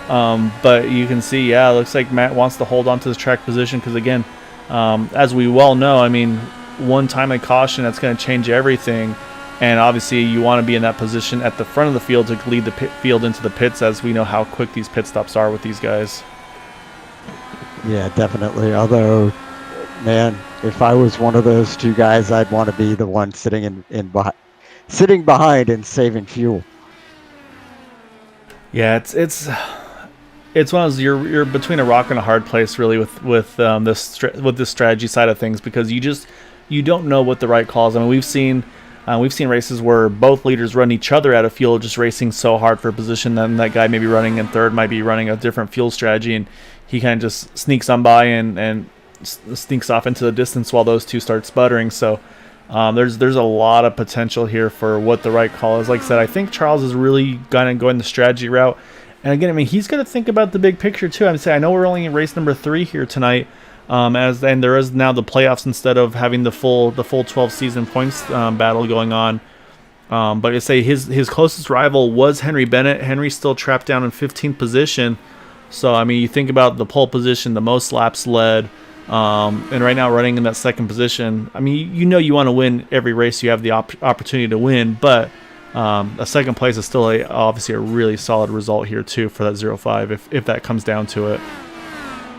But you can see, yeah, it looks like Matt wants to hold on to his track position because, again, as we well know, I mean, one time in caution, that's going to change everything. And obviously, you want to be in that position at the front of the field to lead the field into the pits, as we know how quick these pit stops are with these guys. Yeah, definitely. Although, man, if I was one of those two guys, I'd want to be the one sitting sitting behind and saving fuel. Yeah, it's one of those, you're between a rock and a hard place really with this strategy side of things, because you don't know what the right call is. I mean, we've seen races where both leaders run each other out of fuel, just racing so hard for position. Then that guy may be running in third, might be running a different fuel strategy, and he kind of just sneaks on by and sneaks off into the distance while those two start sputtering. So there's a lot of potential here for what the right call is. Like I said, I think Charles is really going the strategy route. And again, I mean, he's going to think about the big picture too. I know we're only in race number 3 here tonight, and there is now the playoffs instead of having the full 12 season points battle going on. But I say his closest rival was Henry Bennett. Henry's still trapped down in 15th position. So I mean, you think about the pole position, the most laps led, and right now running in that second position. I mean, you want to win every race you have the opportunity to win, but a second place is still obviously a really solid result here too for that 0-5 if that comes down to it.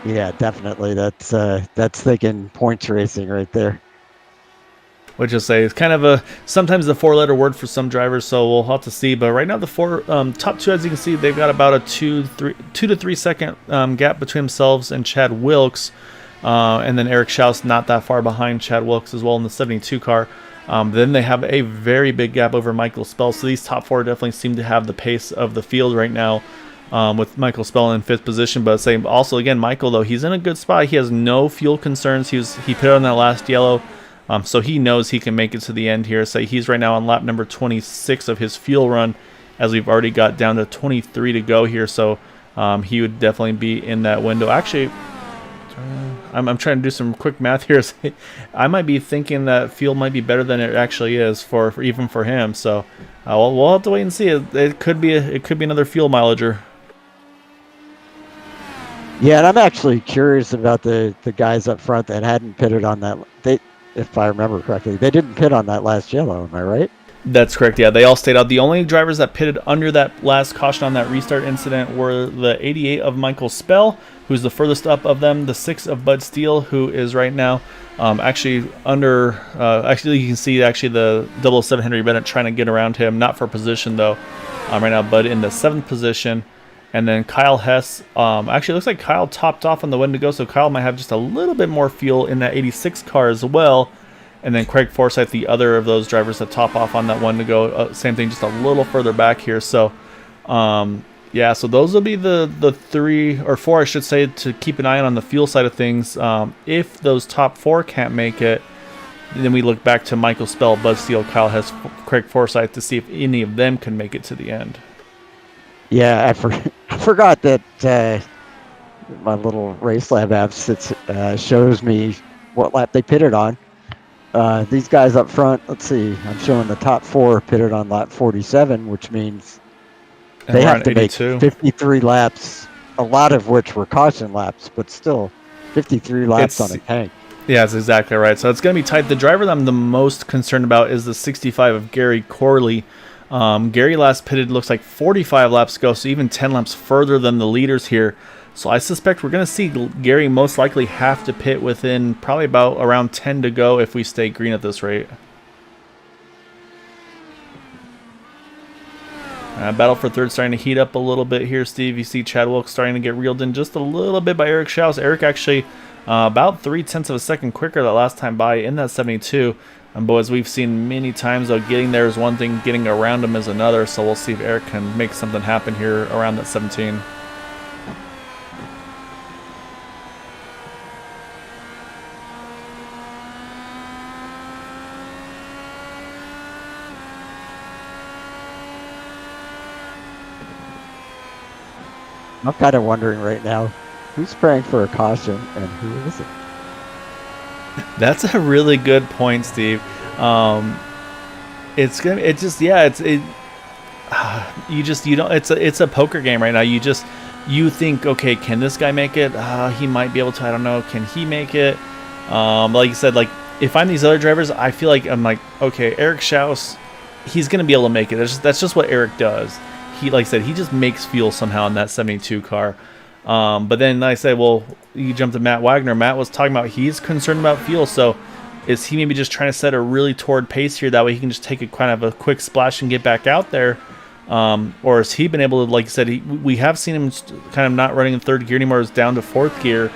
Yeah, definitely. That's thinking points racing right there. Which is it's kind of sometimes a 4-letter word for some drivers, so we'll have to see. But right now the top two, as you can see, they've got about a 2 to 3 second gap between themselves and Chad Wilkes, and then Eric Schaus not that far behind Chad Wilkes as well in the 72 car. Then they have a very big gap over Michael Spell. So these top 4 definitely seem to have the pace of the field right now, with Michael Spell in 5th position. But also again, Michael, though, he's in a good spot. He has no fuel concerns. He pitted on that last yellow. So he knows he can make it to the end here. He's right now on lap number 26 of his fuel run, as we've already got down to 23 to go here. So he would definitely be in that window. Actually, I'm trying to do some quick math here. I might be thinking that fuel might be better than it actually is for even for him. So we'll have to wait and see. It could be another fuel mileager. Yeah, and I'm actually curious about the guys up front that hadn't pitted on that. If I remember correctly, they didn't pit on that last yellow. Am I right? That's correct. Yeah, they all stayed out. The only drivers that pitted under that last caution on that restart incident were the 88 of Michael Spell, who's the furthest up of them, the 6 of Bud Steele, who is right now actually under. Actually, you can see the 007 Henry Bennett trying to get around him, not for position though. Right now, Bud in the 7th position. And then Kyle Hess, actually looks like Kyle topped off on the Wendigo, so Kyle might have just a little bit more fuel in that 86 car as well. And then Craig Forsyth, the other of those drivers that top off on that Wendigo, same thing, just a little further back here. So, yeah, so those will be the 3 or 4, I should say, to keep an eye on the fuel side of things. If those top 4 can't make it, then we look back to Michael Spell, Bud Steele, Kyle Hess, Craig Forsyth to see if any of them can make it to the end. Yeah, I forgot that my little race lab app shows me what lap they pitted on. These guys up front, let's see, I'm showing the top 4 pitted on lap 47, which means they have to make 53 laps, a lot of which were caution laps, but still 53 laps on a tank. Yeah, that's exactly right. So it's going to be tight. The driver that I'm the most concerned about is the 65 of Gary Corley. Gary last pitted, looks like 45 laps ago, so even 10 laps further than the leaders here. So I suspect we're going to see Gary most likely have to pit within probably about around 10 to go if we stay green at this rate. Battle for third starting to heat up a little bit here, Steve. You see Chad Wilkes starting to get reeled in just a little bit by Eric Schaus. Eric actually about 0.3 of a second quicker that last time by in that 72. But as we've seen many times, though, getting there is one thing, getting around him is another. So we'll see if Eric can make something happen here around that 17. I'm kind of wondering right now, who's praying for a caution and who isn't? That's a really good point, Steve. It's gonna. It just. Yeah. You don't. It's a poker game right now. You think, okay, can this guy make it? He might be able to. I don't know. Can he make it? Like you said, like if I'm these other drivers, I feel like I'm like, okay, Eric Schaus, he's gonna be able to make it. That's just what Eric does. He, like I said, he just makes fuel somehow in that 72 car. But then I said, well, you jump to Matt Wagner. Matt was talking about he's concerned about fuel, so is he maybe just trying to set a really toward pace here? That way he can just take a kind of a quick splash and get back out there. Or has he been able to, like I said, we have seen him kind of not running in third gear anymore. It's down to fourth gear.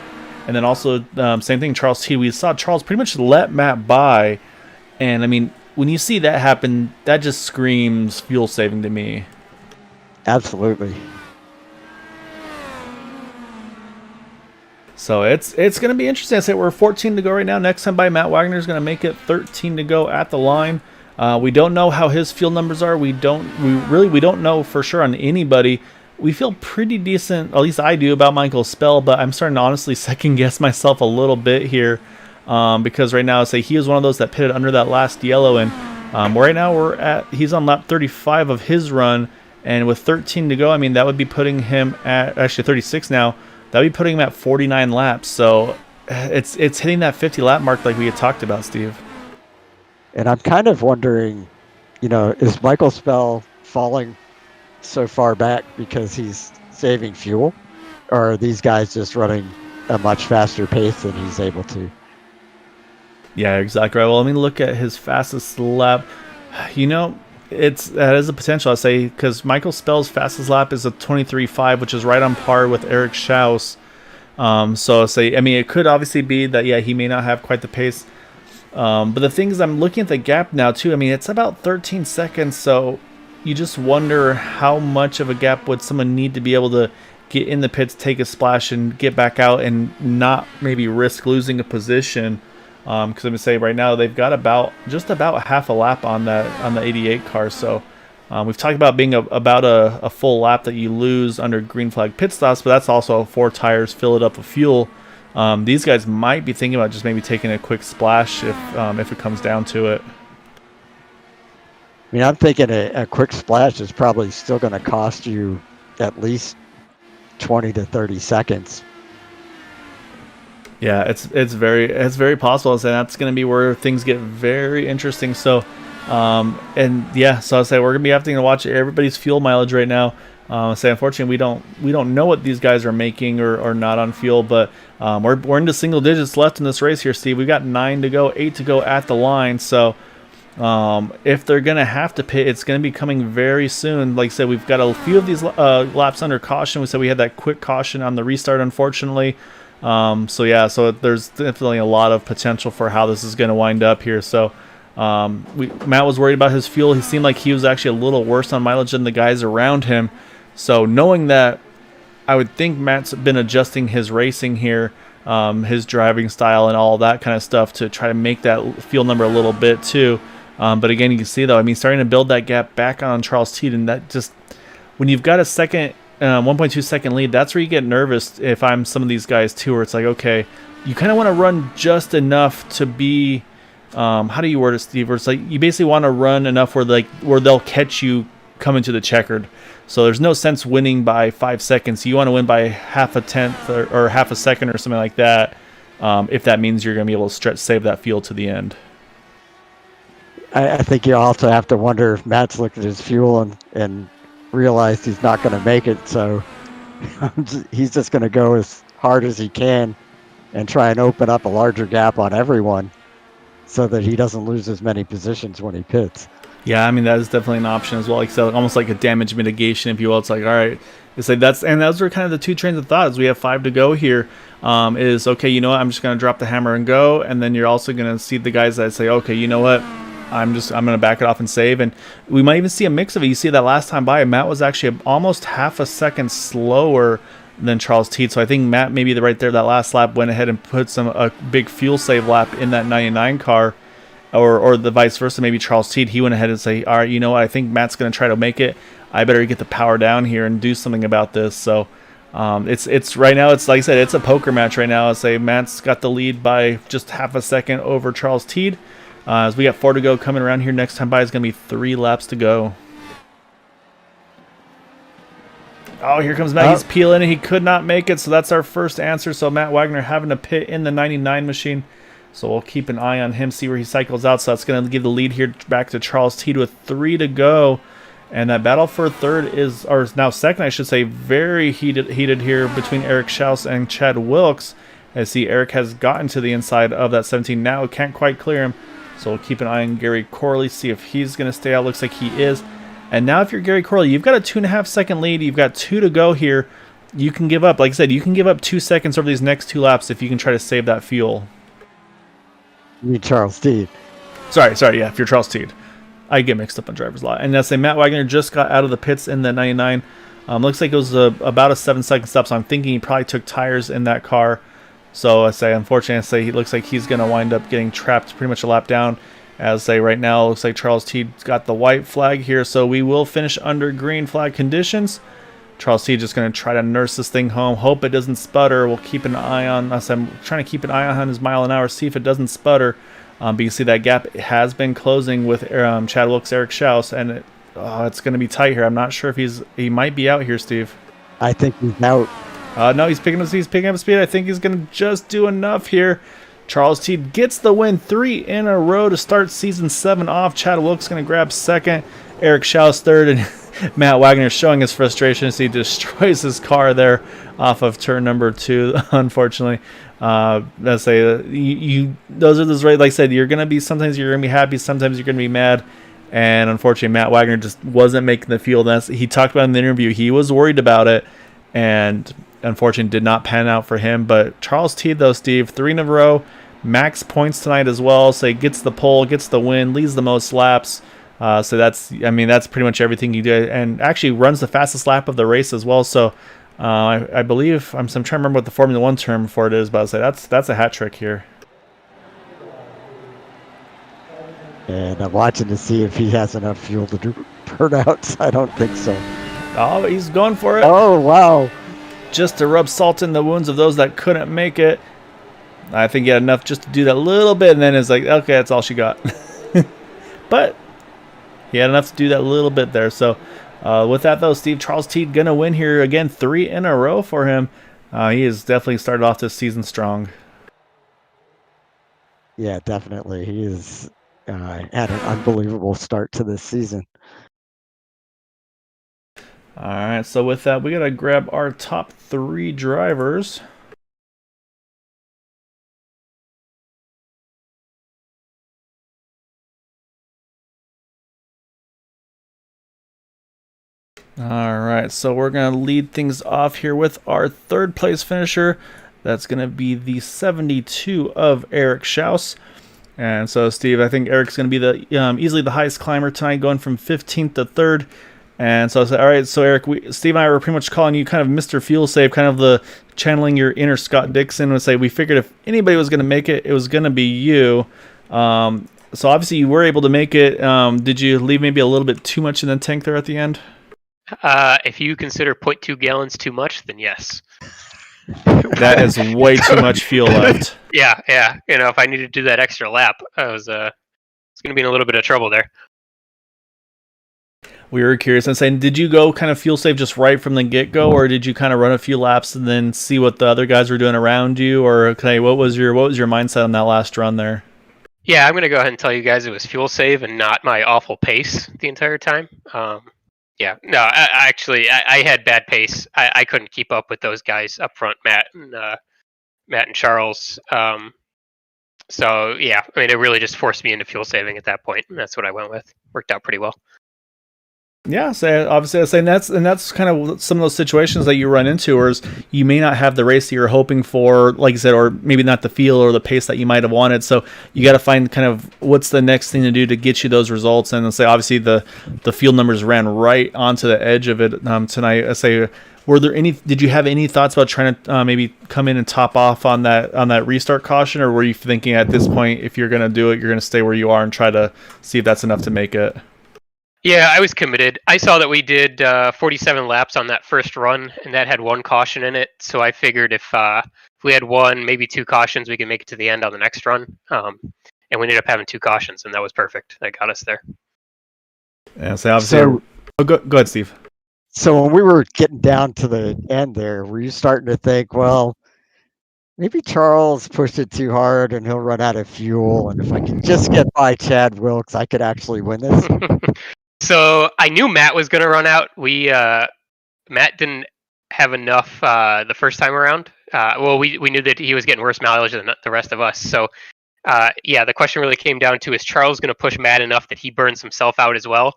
And then also, same thing, Charles T. We saw Charles pretty much let Matt by. And, I mean, when you see that happen, that just screams fuel saving to me. Absolutely. So it's going to be interesting. I say we're 14 to go right now. Next time by, Matt Wagner is going to make it 13 to go at the line. We don't know how his fuel numbers are. We don't know for sure on anybody. We feel pretty decent, at least I do, about Michael Spell, but I'm starting to honestly second guess myself a little bit here, because right now I say he was one of those that pitted under that last yellow, and right now he's on lap 35 of his run, and with 13 to go, I mean that would be putting him at actually 36 now. That would be putting him at 49 laps. So it's hitting that 50 lap mark like we had talked about, Steve. And I'm kind of wondering, is Michael Spell falling so far back because he's saving fuel, or are these guys just running a much faster pace than he's able to? Yeah, exactly right. Well, let me look at his fastest lap. That is a potential, I say, because Michael Spell's fastest lap is a 23.5, which is right on par with Eric Schaus. So I say, I mean, it could obviously be that, yeah, he may not have quite the pace. But the thing is, I'm looking at the gap now, too. I mean, it's about 13 seconds, so you just wonder how much of a gap would someone need to be able to get in the pits, take a splash, and get back out and not maybe risk losing a position. Because I'm going to say right now they've got just about half a lap on the 88 car. So we've talked about being about a full lap that you lose under green flag pit stops, but that's also 4 tires, fill it up with fuel. These guys might be thinking about just maybe taking a quick splash if it comes down to it. I mean, I'm thinking a quick splash is probably still going to cost you at least 20 to 30 seconds. Yeah, it's very possible, and that's going to be where things get very interesting. So, so I'll say we're going to be having to watch everybody's fuel mileage right now. Unfortunately we don't know what these guys are making or not on fuel, but we're into single digits left in this race here, Steve. We've got 9 to go, 8 to go at the line. So if they're going to have to pit, it's going to be coming very soon. Like I said, we've got a few of these laps under caution. We said we had that quick caution on the restart, unfortunately. So there's definitely a lot of potential for how this is going to wind up here. So Matt was worried about his fuel. He seemed like he was actually a little worse on mileage than the guys around him. So knowing that, I would think Matt's been adjusting his racing here, his driving style and all that kind of stuff to try to make that fuel number a little bit too. But again, you can see though, I mean, starting to build that gap back on Charles Teed, and that just, when you've got a 1.2 second lead, that's where you get nervous if I'm some of these guys too, where it's like, okay, you kind of want to run just enough to be, how do you word it, Steve? Where it's like you basically want to run enough where they'll catch you coming to the checkered. So there's no sense winning by 5 seconds. You want to win by half a tenth or half a second or something like that, if that means you're going to be able to save that fuel to the end. I think you also have to wonder if Matt's looked at his fuel and realized he's not going to make it, so he's just going to go as hard as he can and try and open up a larger gap on everyone so that he doesn't lose as many positions when he pits. Yeah, I mean, that is definitely an option as well. Like I said, almost like a damage mitigation, if you will. It's like, all right, it's like those are kind of the two trains of thought as we have 5 to go here. Is okay, you know what, I'm just going to drop the hammer and go, and then you're also going to see the guys that say, okay, you know what, I'm going to back it off and save. And we might even see a mix of it. You see that last time by, Matt was actually almost half a second slower than Charles Teed. So I think Matt maybe right there, that last lap, went ahead and put a big fuel save lap in that 99 car, or the vice versa. Maybe Charles Teed, he went ahead and say, all right, you know what, I think Matt's going to try to make it. I better get the power down here and do something about this. So It's right now. It's like I said, it's a poker match right now. I say Matt's got the lead by just half a second over Charles Teed. As we got 4 to go coming around here. Next time by is going to be 3 laps to go. Oh, here comes Matt. He's peeling, and he could not make it, so that's our first answer. So Matt Wagner having to pit in the 99 machine. So we'll keep an eye on him, see where he cycles out. So that's going to give the lead here back to Charles Teed with 3 to go. And that battle for third is, or now second, I should say, very heated here between Eric Schaus and Chad Wilkes. As see, Eric has gotten to the inside of that 17 now. Can't quite clear him. So we'll keep an eye on Gary Corley, see if he's going to stay out. Looks like he is. And now if you're Gary Corley, you've got a 2.5 second lead. You've got 2 to go here. You can give up. Like I said, you can give up 2 seconds over these next 2 laps if you can try to save that fuel. You mean Charles Teed? Sorry, yeah, if you're Charles Teed. I get mixed up on driver's lot. And that's say Matt Wagner just got out of the pits in the 99. Looks like it was about a 7-second stop, so I'm thinking he probably took tires in that car. So I say, unfortunately, he looks like he's going to wind up getting trapped pretty much a lap down. As say right now, it looks like Charles Teed's got the white flag here, so we will finish under green flag conditions. Charles Teed just going to try to nurse this thing home, hope it doesn't sputter. We'll keep an eye on us. I'm trying to keep an eye on his mile an hour, see if it doesn't sputter. But you see that gap has been closing with Chad Wilkes, Eric Schaus, and it's going to be tight here. I'm not sure if he might be out here, Steve. I think he's out. No, he's picking up speed. I think he's going to just do enough here. Charles Teed gets the win, 3 in a row to start season 7 off. Chad Wilkes going to grab second, Eric Schaus third, and Matt Wagner showing his frustration as he destroys his car there off of turn number 2. Unfortunately, let's say those are those right. Like I said, you're gonna be sometimes you're gonna be happy, sometimes you're gonna be mad, and unfortunately, Matt Wagner just wasn't making the field. He talked about in the interview. He was worried about it, and unfortunately did not pan out for him. But Charles Teed, though, Steve, 3 in a row, max points tonight as well. So he gets the pole, gets the win, leads the most laps. So that's pretty much everything he did, and actually runs the fastest lap of the race as well. So I believe I'm trying to remember what the Formula 1 term for it is, but I'll say that's a hat trick here. And I'm watching to see if he has enough fuel to do burnouts. I don't think so. Oh, he's going for it. Oh, wow. Just to rub salt in the wounds of those that couldn't make it. I think he had enough just to do that little bit, and then it's like, okay, that's all she got. But he had enough to do that little bit there. So with that, though, Steve, Charles Teed going to win here again, 3 in a row for him. He has definitely started off this season strong. Yeah, definitely. He has had an unbelievable start to this season. All right, so with that, we got to grab our top 3 drivers. All right, so we're going to lead things off here with our 3rd place finisher. That's going to be the 72 of Eric Schaus. And so, Steve, I think Eric's going to be the easily the highest climber tonight, going from 15th to 3rd. And so I said, all right, so Eric, Steve and I were pretty much calling you kind of Mr. Fuel Save, kind of the channeling your inner Scott Dixon, and say we figured if anybody was going to make it, it was going to be you. So obviously you were able to make it. Did you leave maybe a little bit too much in the tank there at the end? If you consider 0.2 gallons too much, then yes. That is way too much fuel left. Yeah. You know, if I needed to do that extra lap, I was going to be in a little bit of trouble there. We were curious and saying, did you go kind of fuel save just right from the get-go, or did you kind of run a few laps and then see what the other guys were doing around you, or okay, what was your mindset on that last run there? Yeah, I'm going to go ahead and tell you guys it was fuel save and not my awful pace the entire time. Yeah, no, I had bad pace. I couldn't keep up with those guys up front, Matt and Charles. So yeah, I mean, it really just forced me into fuel saving at that point, and that's what I went with. Worked out pretty well. Yeah, so obviously I was saying that's kind of some of those situations that you run into, or you may not have the race that you're hoping for, like you said, or maybe not the feel or the pace that you might have wanted. So you got to find kind of what's the next thing to do to get you those results. And say obviously the field numbers ran right onto the edge of it tonight. I say, did you have any thoughts about trying to maybe come in and top off on that restart caution, or were you thinking at this point if you're going to do it, you're going to stay where you are and try to see if that's enough to make it? Yeah, I was committed. I saw that we did 47 laps on that first run, and that had one caution in it. So I figured if we had one, maybe two cautions, we could make it to the end on the next run. And we ended up having two cautions, and that was perfect. That got us there. Yeah, so obviously, So, go ahead, Steve. so when we were getting down to the end there, were you starting to think, well, maybe Charles pushed it too hard and he'll run out of fuel, and if I can just get by Chad Wilkes, I could actually win this? So I knew Matt was going to run out. Matt didn't have enough the first time around. We knew that he was getting worse mileage than the rest of us. So the question really came down to, is Charles going to push Matt enough that he burns himself out as well?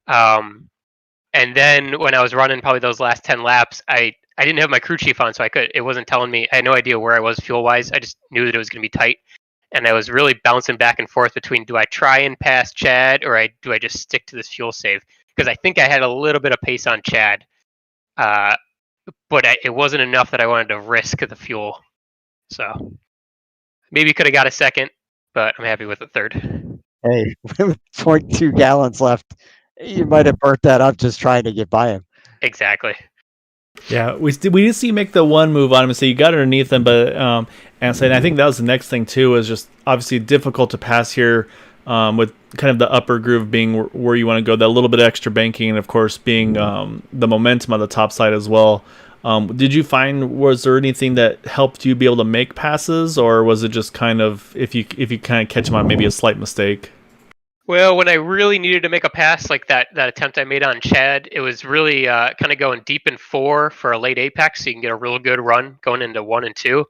And then when I was running probably those last 10 laps, I didn't have my crew chief on, so it wasn't telling me. I had no idea where I was fuel wise. I just knew that it was going to be tight. And I was really bouncing back and forth between, do I try and pass Chad, or do I just stick to this fuel save? Because I think I had a little bit of pace on Chad, but it wasn't enough that I wanted to risk the fuel. So maybe could have got a second, but I'm happy with the third. Hey, with 0.2 gallons left, you might have burnt that up just trying to get by him. Exactly. Yeah, we did see you make the one move on him, so you got underneath him, but and so I think that was the next thing too, was just obviously difficult to pass here, with kind of the upper groove being where you want to go, that little bit of extra banking, and of course being the momentum on the top side as well. Did you find, was there anything that helped you be able to make passes, or was it just kind of if you kind of catch him on maybe a slight mistake? Well, when I really needed to make a pass, like that attempt I made on Chad, it was really kind of going deep in 4 for a late apex, so you can get a real good run going into 1 and 2.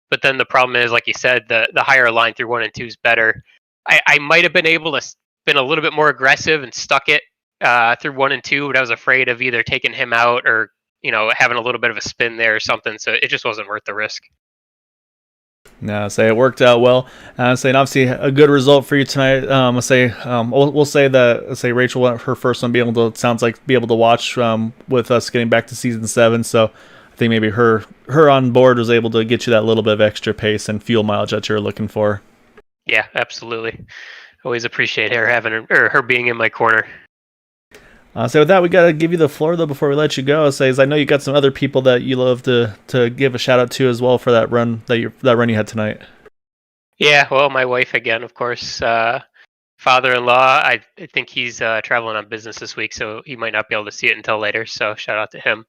But then the problem is, like you said, the higher line through 1 and 2 is better. I might have been able to been a little bit more aggressive and stuck it through 1 and 2, but I was afraid of either taking him out or having a little bit of a spin there or something. So it just wasn't worth the risk. No, say it worked out well. Saying obviously a good result for you tonight. We'll say that Rachel, her first one, be able to watch with us getting back to season 7. So I think maybe her on board was able to get you that little bit of extra pace and fuel mileage that you're looking for. Yeah, absolutely. Always appreciate her being in my corner. So with that, we got to give you the floor though before we let you go. I know you got some other people that you love to give a shout out to as well for that run that you had tonight. Yeah, well, my wife again, of course. Father-in-law, I think he's traveling on business this week, so he might not be able to see it until later. So shout out to him.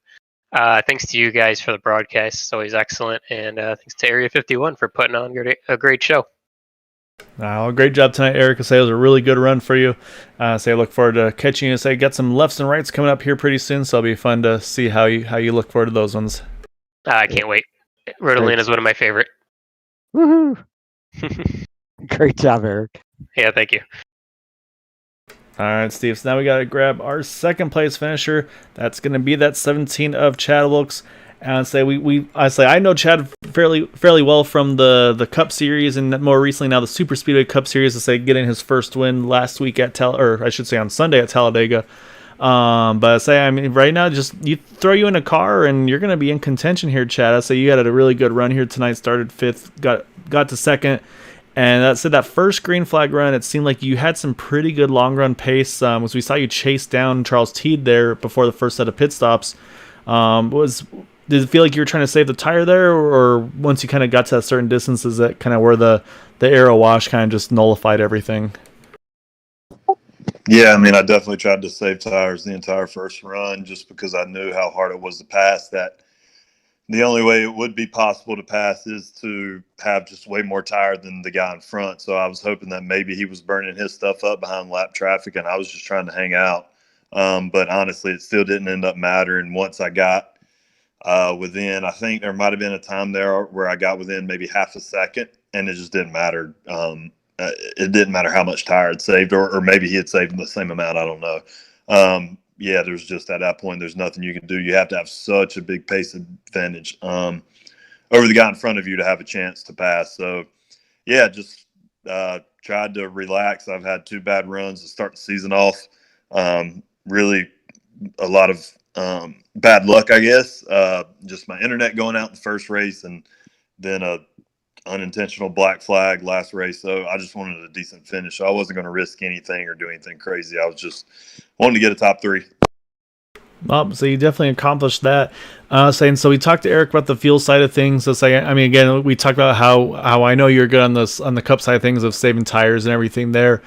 Thanks to you guys for the broadcast; it's always excellent, and thanks to Area 51 for putting on a great show. Great job tonight, Eric. It was a really good run for you. I look forward to catching you. Got some lefts and rights coming up here pretty soon, so it'll be fun to see how you look forward to those ones. I can't wait. Rodolina is one of my favorite. Woohoo! Great job, Eric. Yeah, thank you. All right, Steve. So now we got to grab our second place finisher. That's going to be that 17 of Chad Wilkes. And I know Chad fairly well from the Cup Series, and more recently now the Super Speedway Cup Series. Getting his first win last week on Sunday at Talladega. Right now, just you throw you in a car and you're going to be in contention here, Chad. You had a really good run here tonight. Started 5th, got to 2nd, and that first green flag run, it seemed like you had some pretty good long run pace. As we saw you chase down Charles Teed there before the first set of pit stops. Did it feel like you were trying to save the tire there, or once you kind of got to a certain distance, is that kind of where the aero wash kind of just nullified everything? Yeah, I definitely tried to save tires the entire first run just because I knew how hard it was to pass. That the only way it would be possible to pass is to have just way more tire than the guy in front. So I was hoping that maybe he was burning his stuff up behind lap traffic, and I was just trying to hang out. But honestly, it still didn't end up mattering. Once I got within, I think there might have been a time there where I got within maybe half a second, and it just didn't matter. It didn't matter how much tire I'd saved, or maybe he had saved the same amount. I don't know. There's just at that point, there's nothing you can do. You have to have such a big pace advantage over the guy in front of you to have a chance to pass. So, yeah, just tried to relax. I've had 2 bad runs to start the season off. Really a lot of bad luck, I guess. Just my internet going out in the first race, and then a unintentional black flag last race, so I just wanted a decent finish. So I wasn't going to risk anything or do anything crazy. I was just wanting to get a top 3. So you definitely accomplished that. So we talked to Eric about the fuel side of things. I mean, again, we talked about how I know you're good on the cup side of things of saving tires and everything there.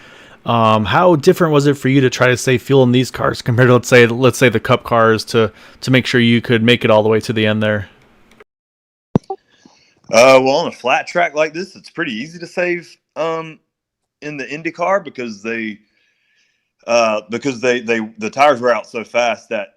How different was it for you to try to save fuel in these cars compared to let's say the cup cars to make sure you could make it all the way to the end there? Well, on a flat track like this, it's pretty easy to save in the Indy car because the tires were out so fast that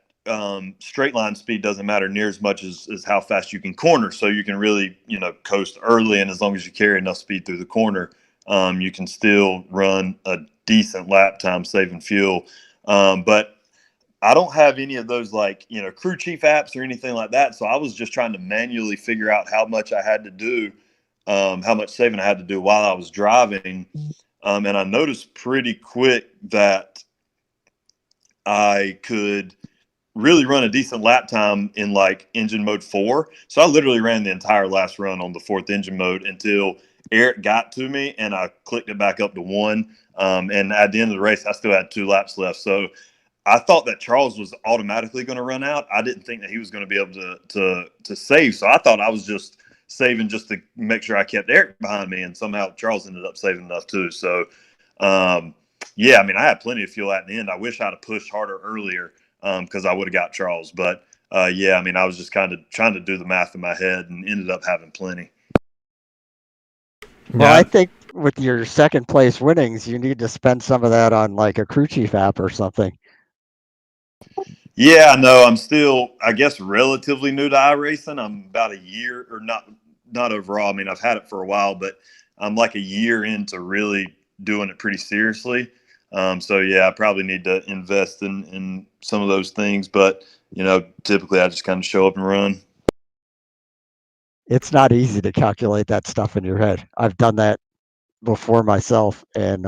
straight line speed doesn't matter near as much as how fast you can corner. So you can really, coast early, and as long as you carry enough speed through the corner, you can still run a decent lap time saving fuel. But I don't have any of those crew chief apps or anything like that. So I was just trying to manually figure out how much I had to do, how much saving I had to do while I was driving. And I noticed pretty quick that I could really run a decent lap time in engine mode 4. So I literally ran the entire last run on the 4th engine mode until Eric got to me and I clicked it back up to 1. And at the end of the race, I still had 2 laps left. So I thought that Charles was automatically going to run out. I didn't think that he was going to be able to save. So I thought I was just saving just to make sure I kept Eric behind me. And somehow Charles ended up saving enough too. So, yeah, I mean, I had plenty of fuel at the end. I wish I'd have pushed harder earlier because I would have got Charles. But, yeah, I mean, I was just kind of trying to do the math in my head and ended up having plenty. Well, I think with your second place winnings, you need to spend some of that on a crew chief app or something. Yeah, no, I'm still, I guess, relatively new to iRacing. I'm about a year, or not overall. I mean, I've had it for a while, but I'm like a year into really doing it pretty seriously. So yeah, I probably need to invest in some of those things. But typically I just kind of show up and run. It's not easy to calculate that stuff in your head. I've done that before myself, and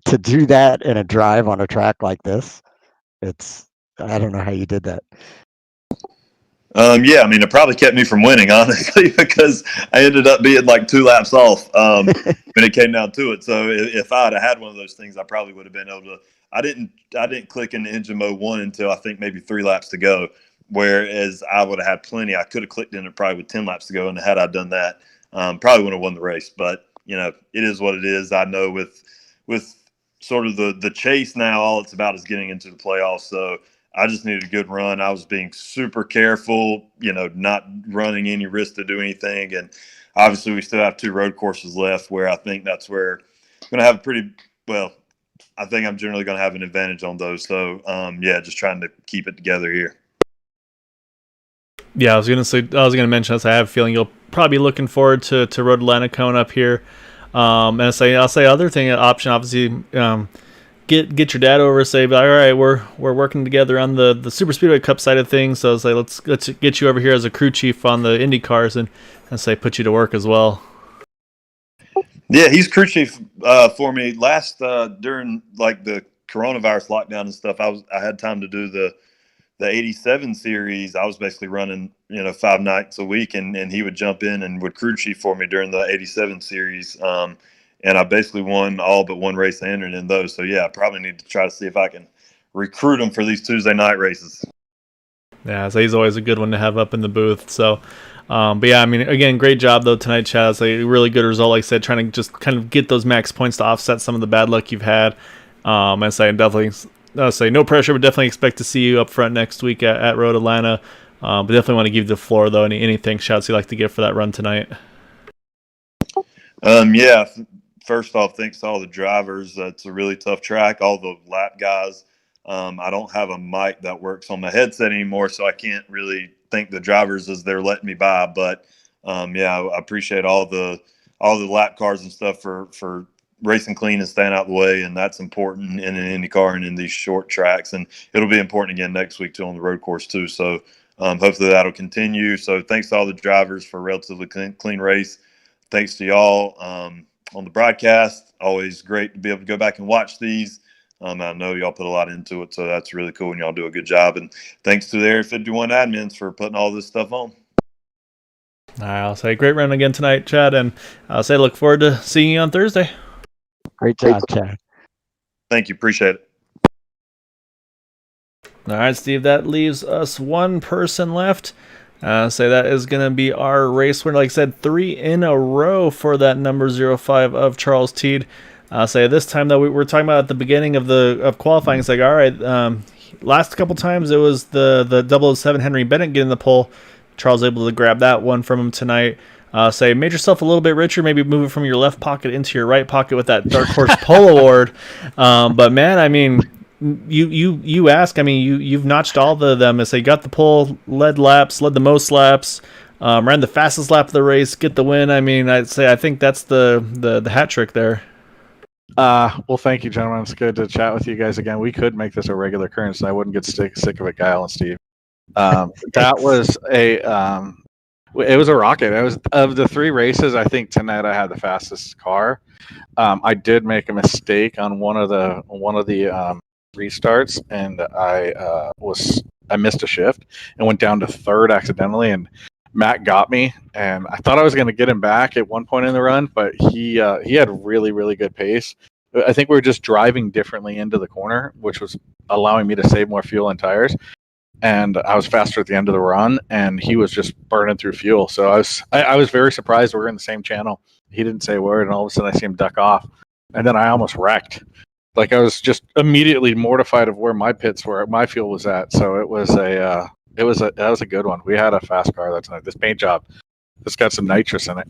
to do that in a drive on a track like this, I don't know how you did that. Yeah, I mean, it probably kept me from winning, honestly, because I ended up being 2 laps off when it came down to it. So if I had one of those things, I probably would have been able to. I didn't click into engine mode 1 until I think maybe 3 laps to go. Whereas I would have had plenty. I could have clicked in it probably with 10 laps to go, and had I done that, probably would have won the race. But it is what it is. I know with sort of the chase now, all it's about is getting into the playoffs. So I just needed a good run. I was being super careful, not running any risk to do anything. And obviously we still have 2 road courses left where I think that's where I'm going to have I think I'm generally going to have an advantage on those. So, yeah, just trying to keep it together here. Yeah, I was gonna mention this. I have a feeling you'll probably be looking forward to Road Atlanta coming up here. And I'll say other thing option obviously get your dad over. Say, all right, we're working together on the Super Speedway Cup side of things. So I was like, let's get you over here as a crew chief on the Indy cars and say put you to work as well. Yeah, he's crew chief for me. Last during the coronavirus lockdown and stuff, I had time to do the 87 series. I was basically running 5 nights a week, and he would jump in and would crew chief for me during the 87 series. And I basically won all but one race I entered in those. So yeah, I probably need to try to see if I can recruit him for these Tuesday night races. Yeah, so he's always a good one to have up in the booth. So but yeah, I mean, again, great job though tonight, Chad. It's a really good result. Like I said, trying to just kind of get those max points to offset some of the bad luck you've had. And say no pressure, but definitely expect to see you up front next week at Road Atlanta. But definitely want to give you the floor though. Anything shouts you'd like to give for that run tonight? Yeah. First off, thanks to all the drivers. It's a really tough track. All the lap guys. I don't have a mic that works on my headset anymore, so I can't really thank the drivers as they're letting me by. But yeah, I appreciate all the lap cars and stuff for racing clean and staying out of the way, and that's important in an IndyCar and in these short tracks. And it'll be important again next week too on the road course too. So hopefully that'll continue. So thanks to all the drivers for a relatively clean race. Thanks to y'all on the broadcast. Always great to be able to go back and watch these. I know y'all put a lot into it, so that's really cool, and y'all do a good job. And thanks to the Area 51 admins for putting all this stuff on. I'll say great run again tonight, Chad, and I'll say look forward to seeing you on Thursday. Great job, Chad. Thank you. Appreciate it. All right, Steve, that leaves us one person left. Say that is going to be our race winner. Like I said, 3 in a row for that number 05 of Charles Teed. Say this time, though, we were talking about at the beginning of qualifying. It's like, all right, last couple times it was the 007 Henry Bennett getting the pole. Charles able to grab that one from him tonight. Say, made yourself a little bit richer. Maybe move it from your left pocket into your right pocket with that Dark Horse Pole Award. But man, I mean, you ask. I mean, you've notched all of them. Say, got the pole, led the most laps, ran the fastest lap of the race, get the win. I mean, I think that's the hat trick there. Well, thank you, gentlemen. It's good to chat with you guys again. We could make this a regular occurrence, and I wouldn't get sick of it, Kyle and Steve. That was it was a rocket. It was, of the 3 races, I think tonight I had the fastest car. I did make a mistake on one of the restarts, and I missed a shift and went down to 3rd accidentally, and Matt got me, and I thought I was going to get him back at one point in the run, but he had really, really good pace. I think we were just driving differently into the corner, which was allowing me to save more fuel and tires. And I was faster at the end of the run, and he was just burning through fuel. So I was very surprised we were in the same channel. He didn't say a word, and all of a sudden I see him duck off, and then I almost wrecked. Like, I was just immediately mortified of where my pits were, my fuel was at. So that was a good one. We had a fast car that night. This paint job, it's got some nitrous in it.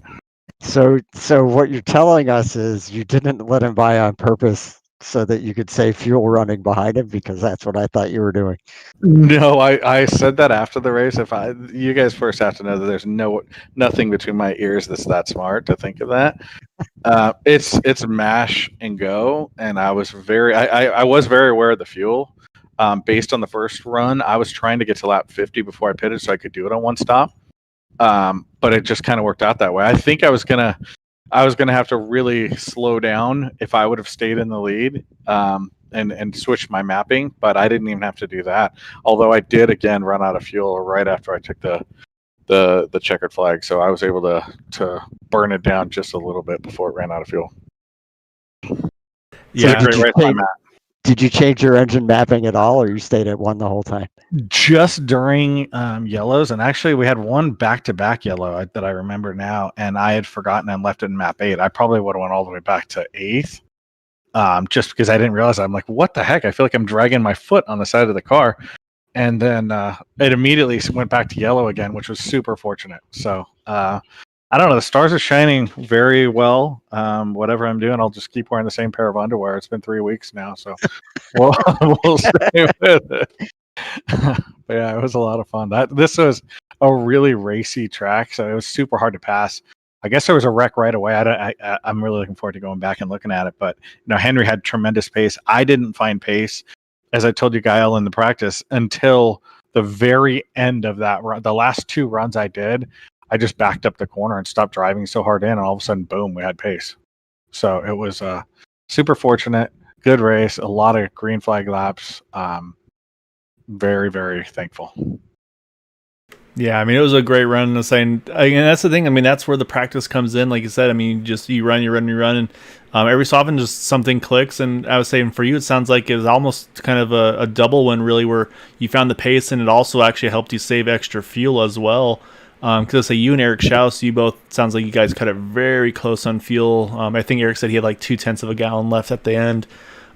So what you're telling us is you didn't let him by on purpose so that you could save fuel running behind him, because that's what I thought you were doing. No, I said that after the race. You guys first have to know that there's nothing between my ears that's that smart to think of that. It's mash and go, and I was very aware of the fuel. Based on the first run, I was trying to get to lap 50 before I pitted so I could do it on one stop. But it just kind of worked out that way. I think I was gonna have to really slow down if I would have stayed in the lead and switched my mapping, but I didn't even have to do that. Although I did again run out of fuel right after I took the checkered flag, so I was able to burn it down just a little bit before it ran out of fuel. Yeah, great race by Matt. Did you change your engine mapping at all, or you stayed at 1 the whole time? Just during yellows, and actually we had one back-to-back yellow that I remember now, and I had forgotten and left it in map 8. I probably would have went all the way back to 8th, just because I didn't realize. I'm like, what the heck? I feel like I'm dragging my foot on the side of the car, and then it immediately went back to yellow again, which was super fortunate. So I don't know. The stars are shining very well. Whatever I'm doing, I'll just keep wearing the same pair of underwear. It's been 3 weeks now, so we'll stay with it. But yeah, it was a lot of fun. This was a really racy track, so it was super hard to pass. I guess there was a wreck right away. I'm really looking forward to going back and looking at it. But Henry had tremendous pace. I didn't find pace, as I told you, Gael, in the practice, until the very end of that run. The last 2 runs I did, I just backed up the corner and stopped driving so hard in, and all of a sudden, boom, we had pace. So it was super fortunate, good race, a lot of green flag laps. Very, very thankful. Yeah, I mean, it was a great run. And that's the thing. I mean, that's where the practice comes in. Like you said, I mean, you run, and every so often just something clicks. And I was saying for you, it sounds like it was almost kind of a double win, really, where you found the pace, and it also actually helped you save extra fuel as well. Because you and Eric Schaus, you both, sounds like you guys cut it very close on fuel. I think Eric said he had like 0.2 of a gallon left at the end.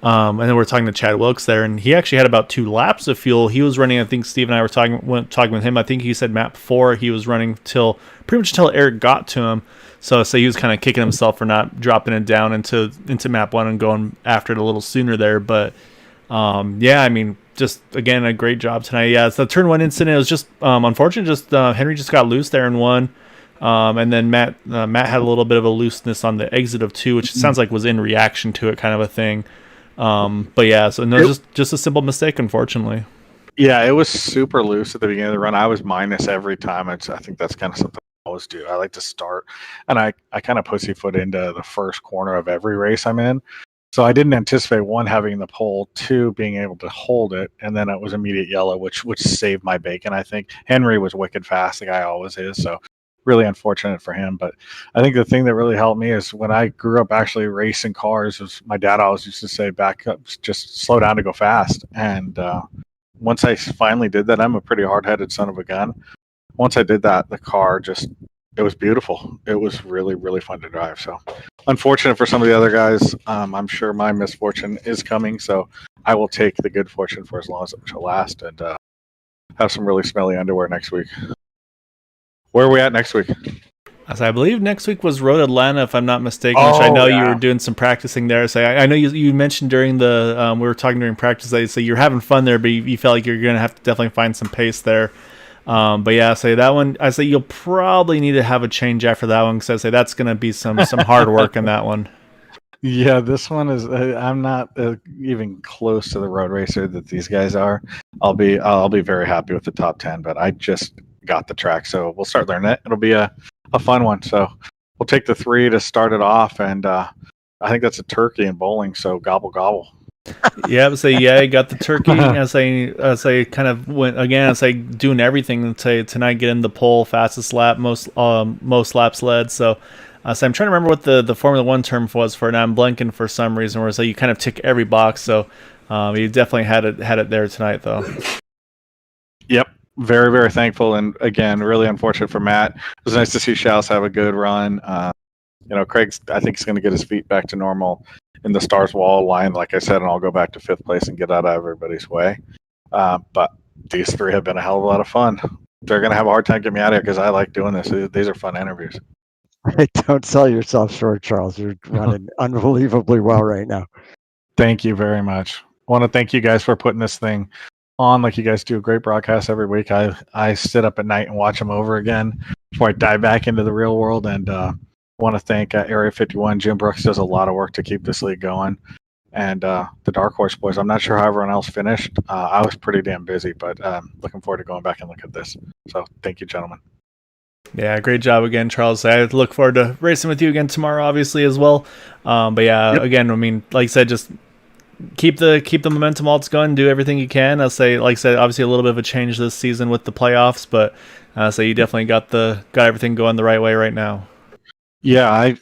And then we're talking to Chad Wilkes there, and he actually had about 2 laps of fuel. He was running, I think Steve and I were talking with him. I think he said map 4 he was running pretty much until Eric got to him. So he was kind of kicking himself for not dropping it down into map 1 and going after it a little sooner there. But yeah, I mean, just again, a great job tonight. Yeah, it's the turn 1 incident. It was just unfortunate. Just Henry just got loose there in 1. And then Matt had a little bit of a looseness on the exit of 2, which sounds like was in reaction to it, kind of a thing. But yeah, so no, just a simple mistake, unfortunately. Yeah, it was super loose at the beginning of the run. I was minus every time. I think that's kind of something I always do. I like to start, and I kind of pussyfoot into the first corner of every race I'm in. So I didn't anticipate 1 having the pole, 2 being able to hold it, and then it was immediate yellow, which saved my bacon. I think Henry was wicked fast, the guy always is. So really unfortunate for him. But I think the thing that really helped me is when I grew up actually racing cars, was my dad always used to say, back up, just slow down to go fast. And once I finally did that, I'm a pretty hard-headed son of a gun. Once I did that, the car just, it was beautiful. It was really, really fun to drive. So unfortunate for some of the other guys. I'm sure my misfortune is coming. So I will take the good fortune for as long as it shall last, and have some really smelly underwear next week. Where are we at next week? As I believe next week was Road Atlanta, if I'm not mistaken, which I know you were doing some practicing there. So I know you mentioned during the, we were talking during practice, that so you're having fun there, but you felt like you're going to have to definitely find some pace there. But yeah, I say that one, I say you'll probably need to have a change after that one, because I say that's going to be some hard work in that one. Yeah, this one is. I'm not even close to the road racer that these guys are. I'll be very happy with the top 10, but I just got the track, so we'll start learning it. It'll be a fun one. So we'll take the 3 to start it off, and I think that's a turkey and bowling. So gobble gobble. Yeah, so I got the turkey. As I kind of went again, as I doing everything tonight, getting the pole, fastest lap, most laps led. So I'm trying to remember what the Formula One term was for it. Now I'm blanking for some reason. Where you kind of tick every box. So you definitely had it there tonight, though. Yep, very, very thankful, and again, really unfortunate for Matt. It was nice to see Schaus have a good run. Craig's, I think he's going to get his feet back to normal in the Stars Wall line, like I said, and I'll go back to 5th place and get out of everybody's way. But these 3 have been a hell of a lot of fun. They're going to have a hard time getting me out of here because I like doing this. These are fun interviews. Don't sell yourself short, Charles. You're running unbelievably well right now. Thank you very much. I want to thank you guys for putting this thing on. Like, you guys do a great broadcast every week. I sit up at night and watch them over again before I dive back into the real world. And want to thank Area 51. Jim Brooks does a lot of work to keep this league going. And the Dark Horse boys, I'm not sure how everyone else finished. I was pretty damn busy, but looking forward to going back and look at this. So thank you, gentlemen. Yeah, great job again, Charles. I look forward to racing with you again tomorrow, obviously, as well. But yeah, Again, I mean, like I said, just keep the momentum all it's going. Do everything you can. Like I said, obviously a little bit of a change this season with the playoffs, but so you definitely got everything going the right way right now. Yeah, I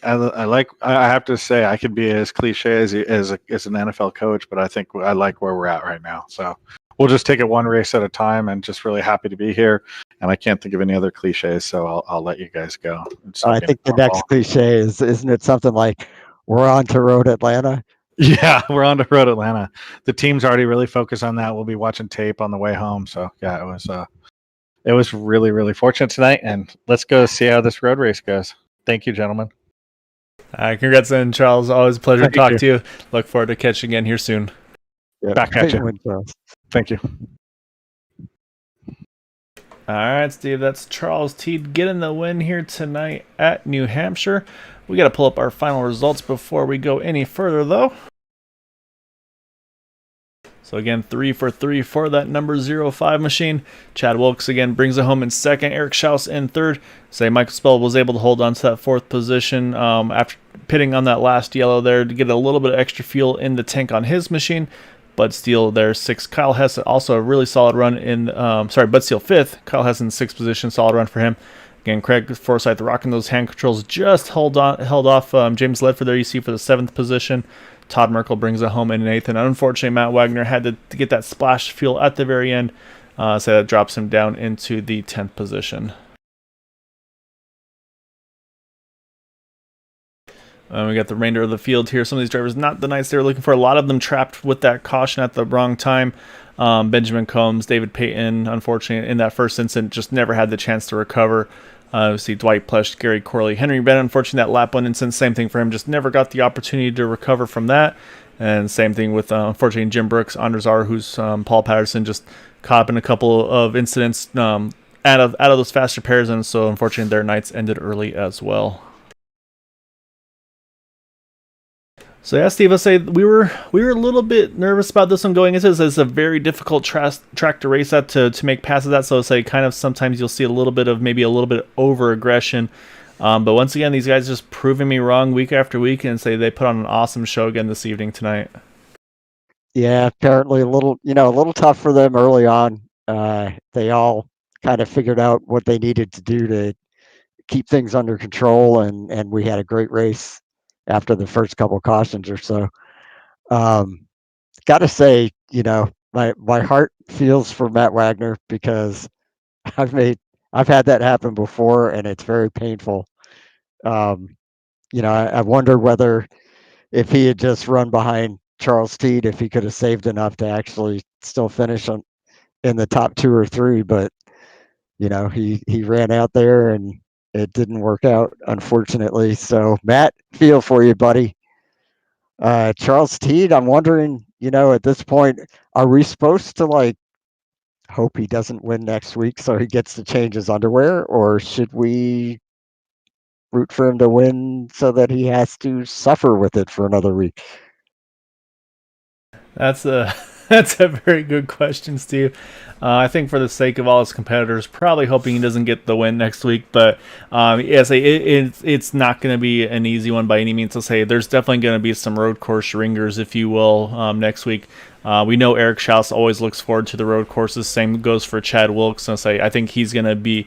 have to say, I could be as cliche as an NFL coach, but I think I like where we're at right now. So we'll just take it one race at a time, and just really happy to be here. And I can't think of any other cliches, so I'll let you guys go. I think the next cliche isn't it something like, we're on to Road Atlanta? Yeah, we're on to Road Atlanta. The team's already really focused on that. We'll be watching tape on the way home. So yeah, it was really, really fortunate tonight, and let's go see how this road race goes. Thank you, gentlemen. Congrats, and Charles. Always a pleasure to talk to you. Look forward to catching again here soon. Yeah, back at you. Thank you. All right, Steve, that's Charles Teed getting the win here tonight at New Hampshire. We got to pull up our final results before we go any further, though. So again, 3 for 3 for that number 05 machine. Chad Wilkes again brings it home in second. Eric Schaus in third. Michael Spell was able to hold on to that 4th position after pitting on that last yellow there to get a little bit of extra fuel in the tank on his machine. Bud Steele there 6th. Kyle Hess also a really solid run in. Bud Steele 5th. Kyle Hess in 6th position. Solid run for him. Again, Craig Forsyth rocking those hand controls, just held off James Ledford there, you see, for the 7th position. Todd Merkel brings it home in 8th, and unfortunately Matt Wagner had to get that splash fuel at the very end, so that drops him down into the 10th position. We got the remainder of the field here. Some of these drivers not the nights they were looking for. A lot of them trapped with that caution at the wrong time. Benjamin Combs, David Payton, unfortunately, in that first incident, just never had the chance to recover. We see Dwight Plush, Gary Corley, Henry Bennett. Unfortunately, that lap 1 incident, same thing for him. Just never got the opportunity to recover from that. And same thing with, unfortunately, Jim Brooks, Anders Arhus, Paul Patterson, just caught up in a couple of incidents out of those faster pairs. And so, unfortunately, their nights ended early as well. So yeah, Steve, I'll say we were a little bit nervous about this one going into this. It's a very difficult track to race at to make passes at. So I'll say kind of sometimes you'll see a little bit over aggression. But once again, these guys just proving me wrong week after week, and say they put on an awesome show again this evening tonight. Yeah, apparently a little tough for them early on. They all kind of figured out what they needed to do to keep things under control, and we had a great race after the first couple cautions or so. Got to say, my heart feels for Matt Wagner, because I've had that happen before, and it's very painful. I wonder whether, if he had just run behind Charles Teed, if he could have saved enough to actually still finish in the top 2 or 3, but he ran out there and it didn't work out, unfortunately. So Matt, feel for you, buddy. Charles Teed, I'm wondering, at this point, are we supposed to hope he doesn't win next week so he gets to change his underwear, or should we root for him to win so that he has to suffer with it for another week? That's a that's a very good question, Steve. I think for the sake of all his competitors, probably hoping he doesn't get the win next week. But yes, it's not going to be an easy one by any means. To say there's definitely going to be some road course ringers, if you will, next week. We know Eric Schaus always looks forward to the road courses. Same goes for Chad Wilkes. I think he's going to be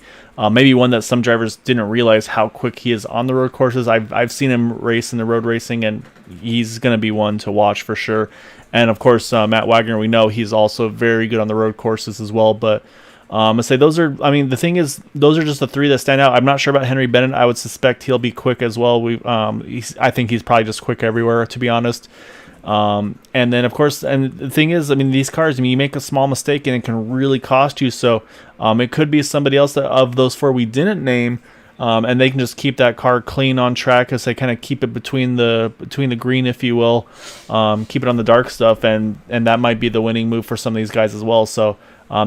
maybe one that some drivers didn't realize how quick he is on the road courses. I've seen him race in the road racing, and he's going to be one to watch for sure. And of course, Matt Wagner, we know he's also very good on the road courses as well. But I say those are. I mean, the thing is, those are just the 3 that stand out. I'm not sure about Henry Bennett. I would suspect he'll be quick as well. I think he's probably just quick everywhere, to be honest. And then of course, and the thing is, I mean, these cars, you make a small mistake and it can really cost you. So it could be somebody else of those 4 we didn't name. And they can just keep that car clean on track as they kind of keep it between the green, if you will, keep it on the dark stuff, and that might be the winning move for some of these guys as well. So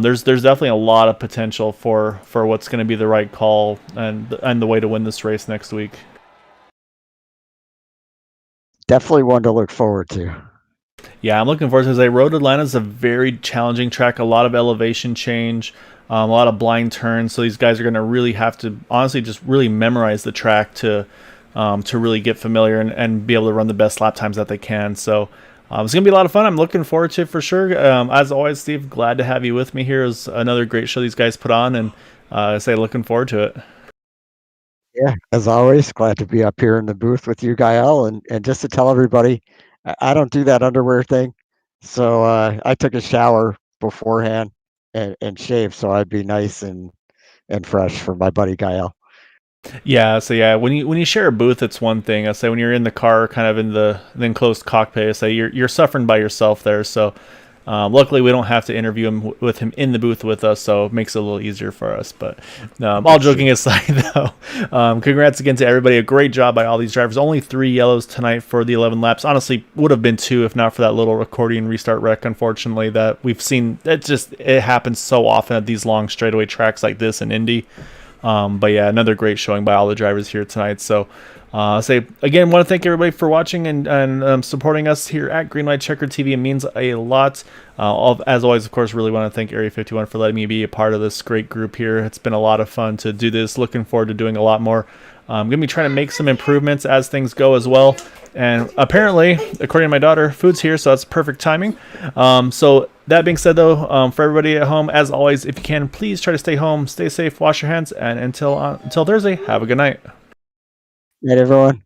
there's definitely a lot of potential for what's going to be the right call and the way to win this race next week. Definitely one to look forward to. Yeah, I'm looking forward to it. Road Atlanta is a very challenging track, a lot of elevation change, a lot of blind turns. So these guys are going to really have to, honestly, just really memorize the track to really get familiar and be able to run the best lap times that they can. So it's going to be a lot of fun. I'm looking forward to it for sure. As always, Steve, glad to have you with me here. It was another great show these guys put on, and looking forward to it. Yeah, as always, glad to be up here in the booth with you, Gael. And just to tell everybody, I don't do that underwear thing. So I took a shower beforehand and shaved, so I'd be nice and fresh for my buddy Gael. Yeah, so yeah, when you share a booth, it's one thing. I say when you're in the car, kind of in the enclosed cockpit, I say you're suffering by yourself there. So luckily, we don't have to interview him with him in the booth with us, so it makes it a little easier for us. But all joking aside, though, congrats again to everybody. A great job by all these drivers. Only 3 yellows tonight for the 11 laps. Honestly, would have been 2 if not for that little accordion restart wreck, unfortunately, that we've seen. It happens so often at these long straightaway tracks like this in Indy. But yeah, another great showing by all the drivers here tonight. So again, want to thank everybody for watching and supporting us here at Greenlight Checker TV. It means a lot. As always, of course, really want to thank Area 51 for letting me be a part of this great group here. It's been a lot of fun to do this. Looking forward to doing a lot more. I'm going to be trying to make some improvements as things go as well. And apparently, according to my daughter, food's here, so that's perfect timing. So that being said, though, for everybody at home, as always, if you can, please try to stay home, stay safe, wash your hands, and until Thursday, have a good night. Night, everyone.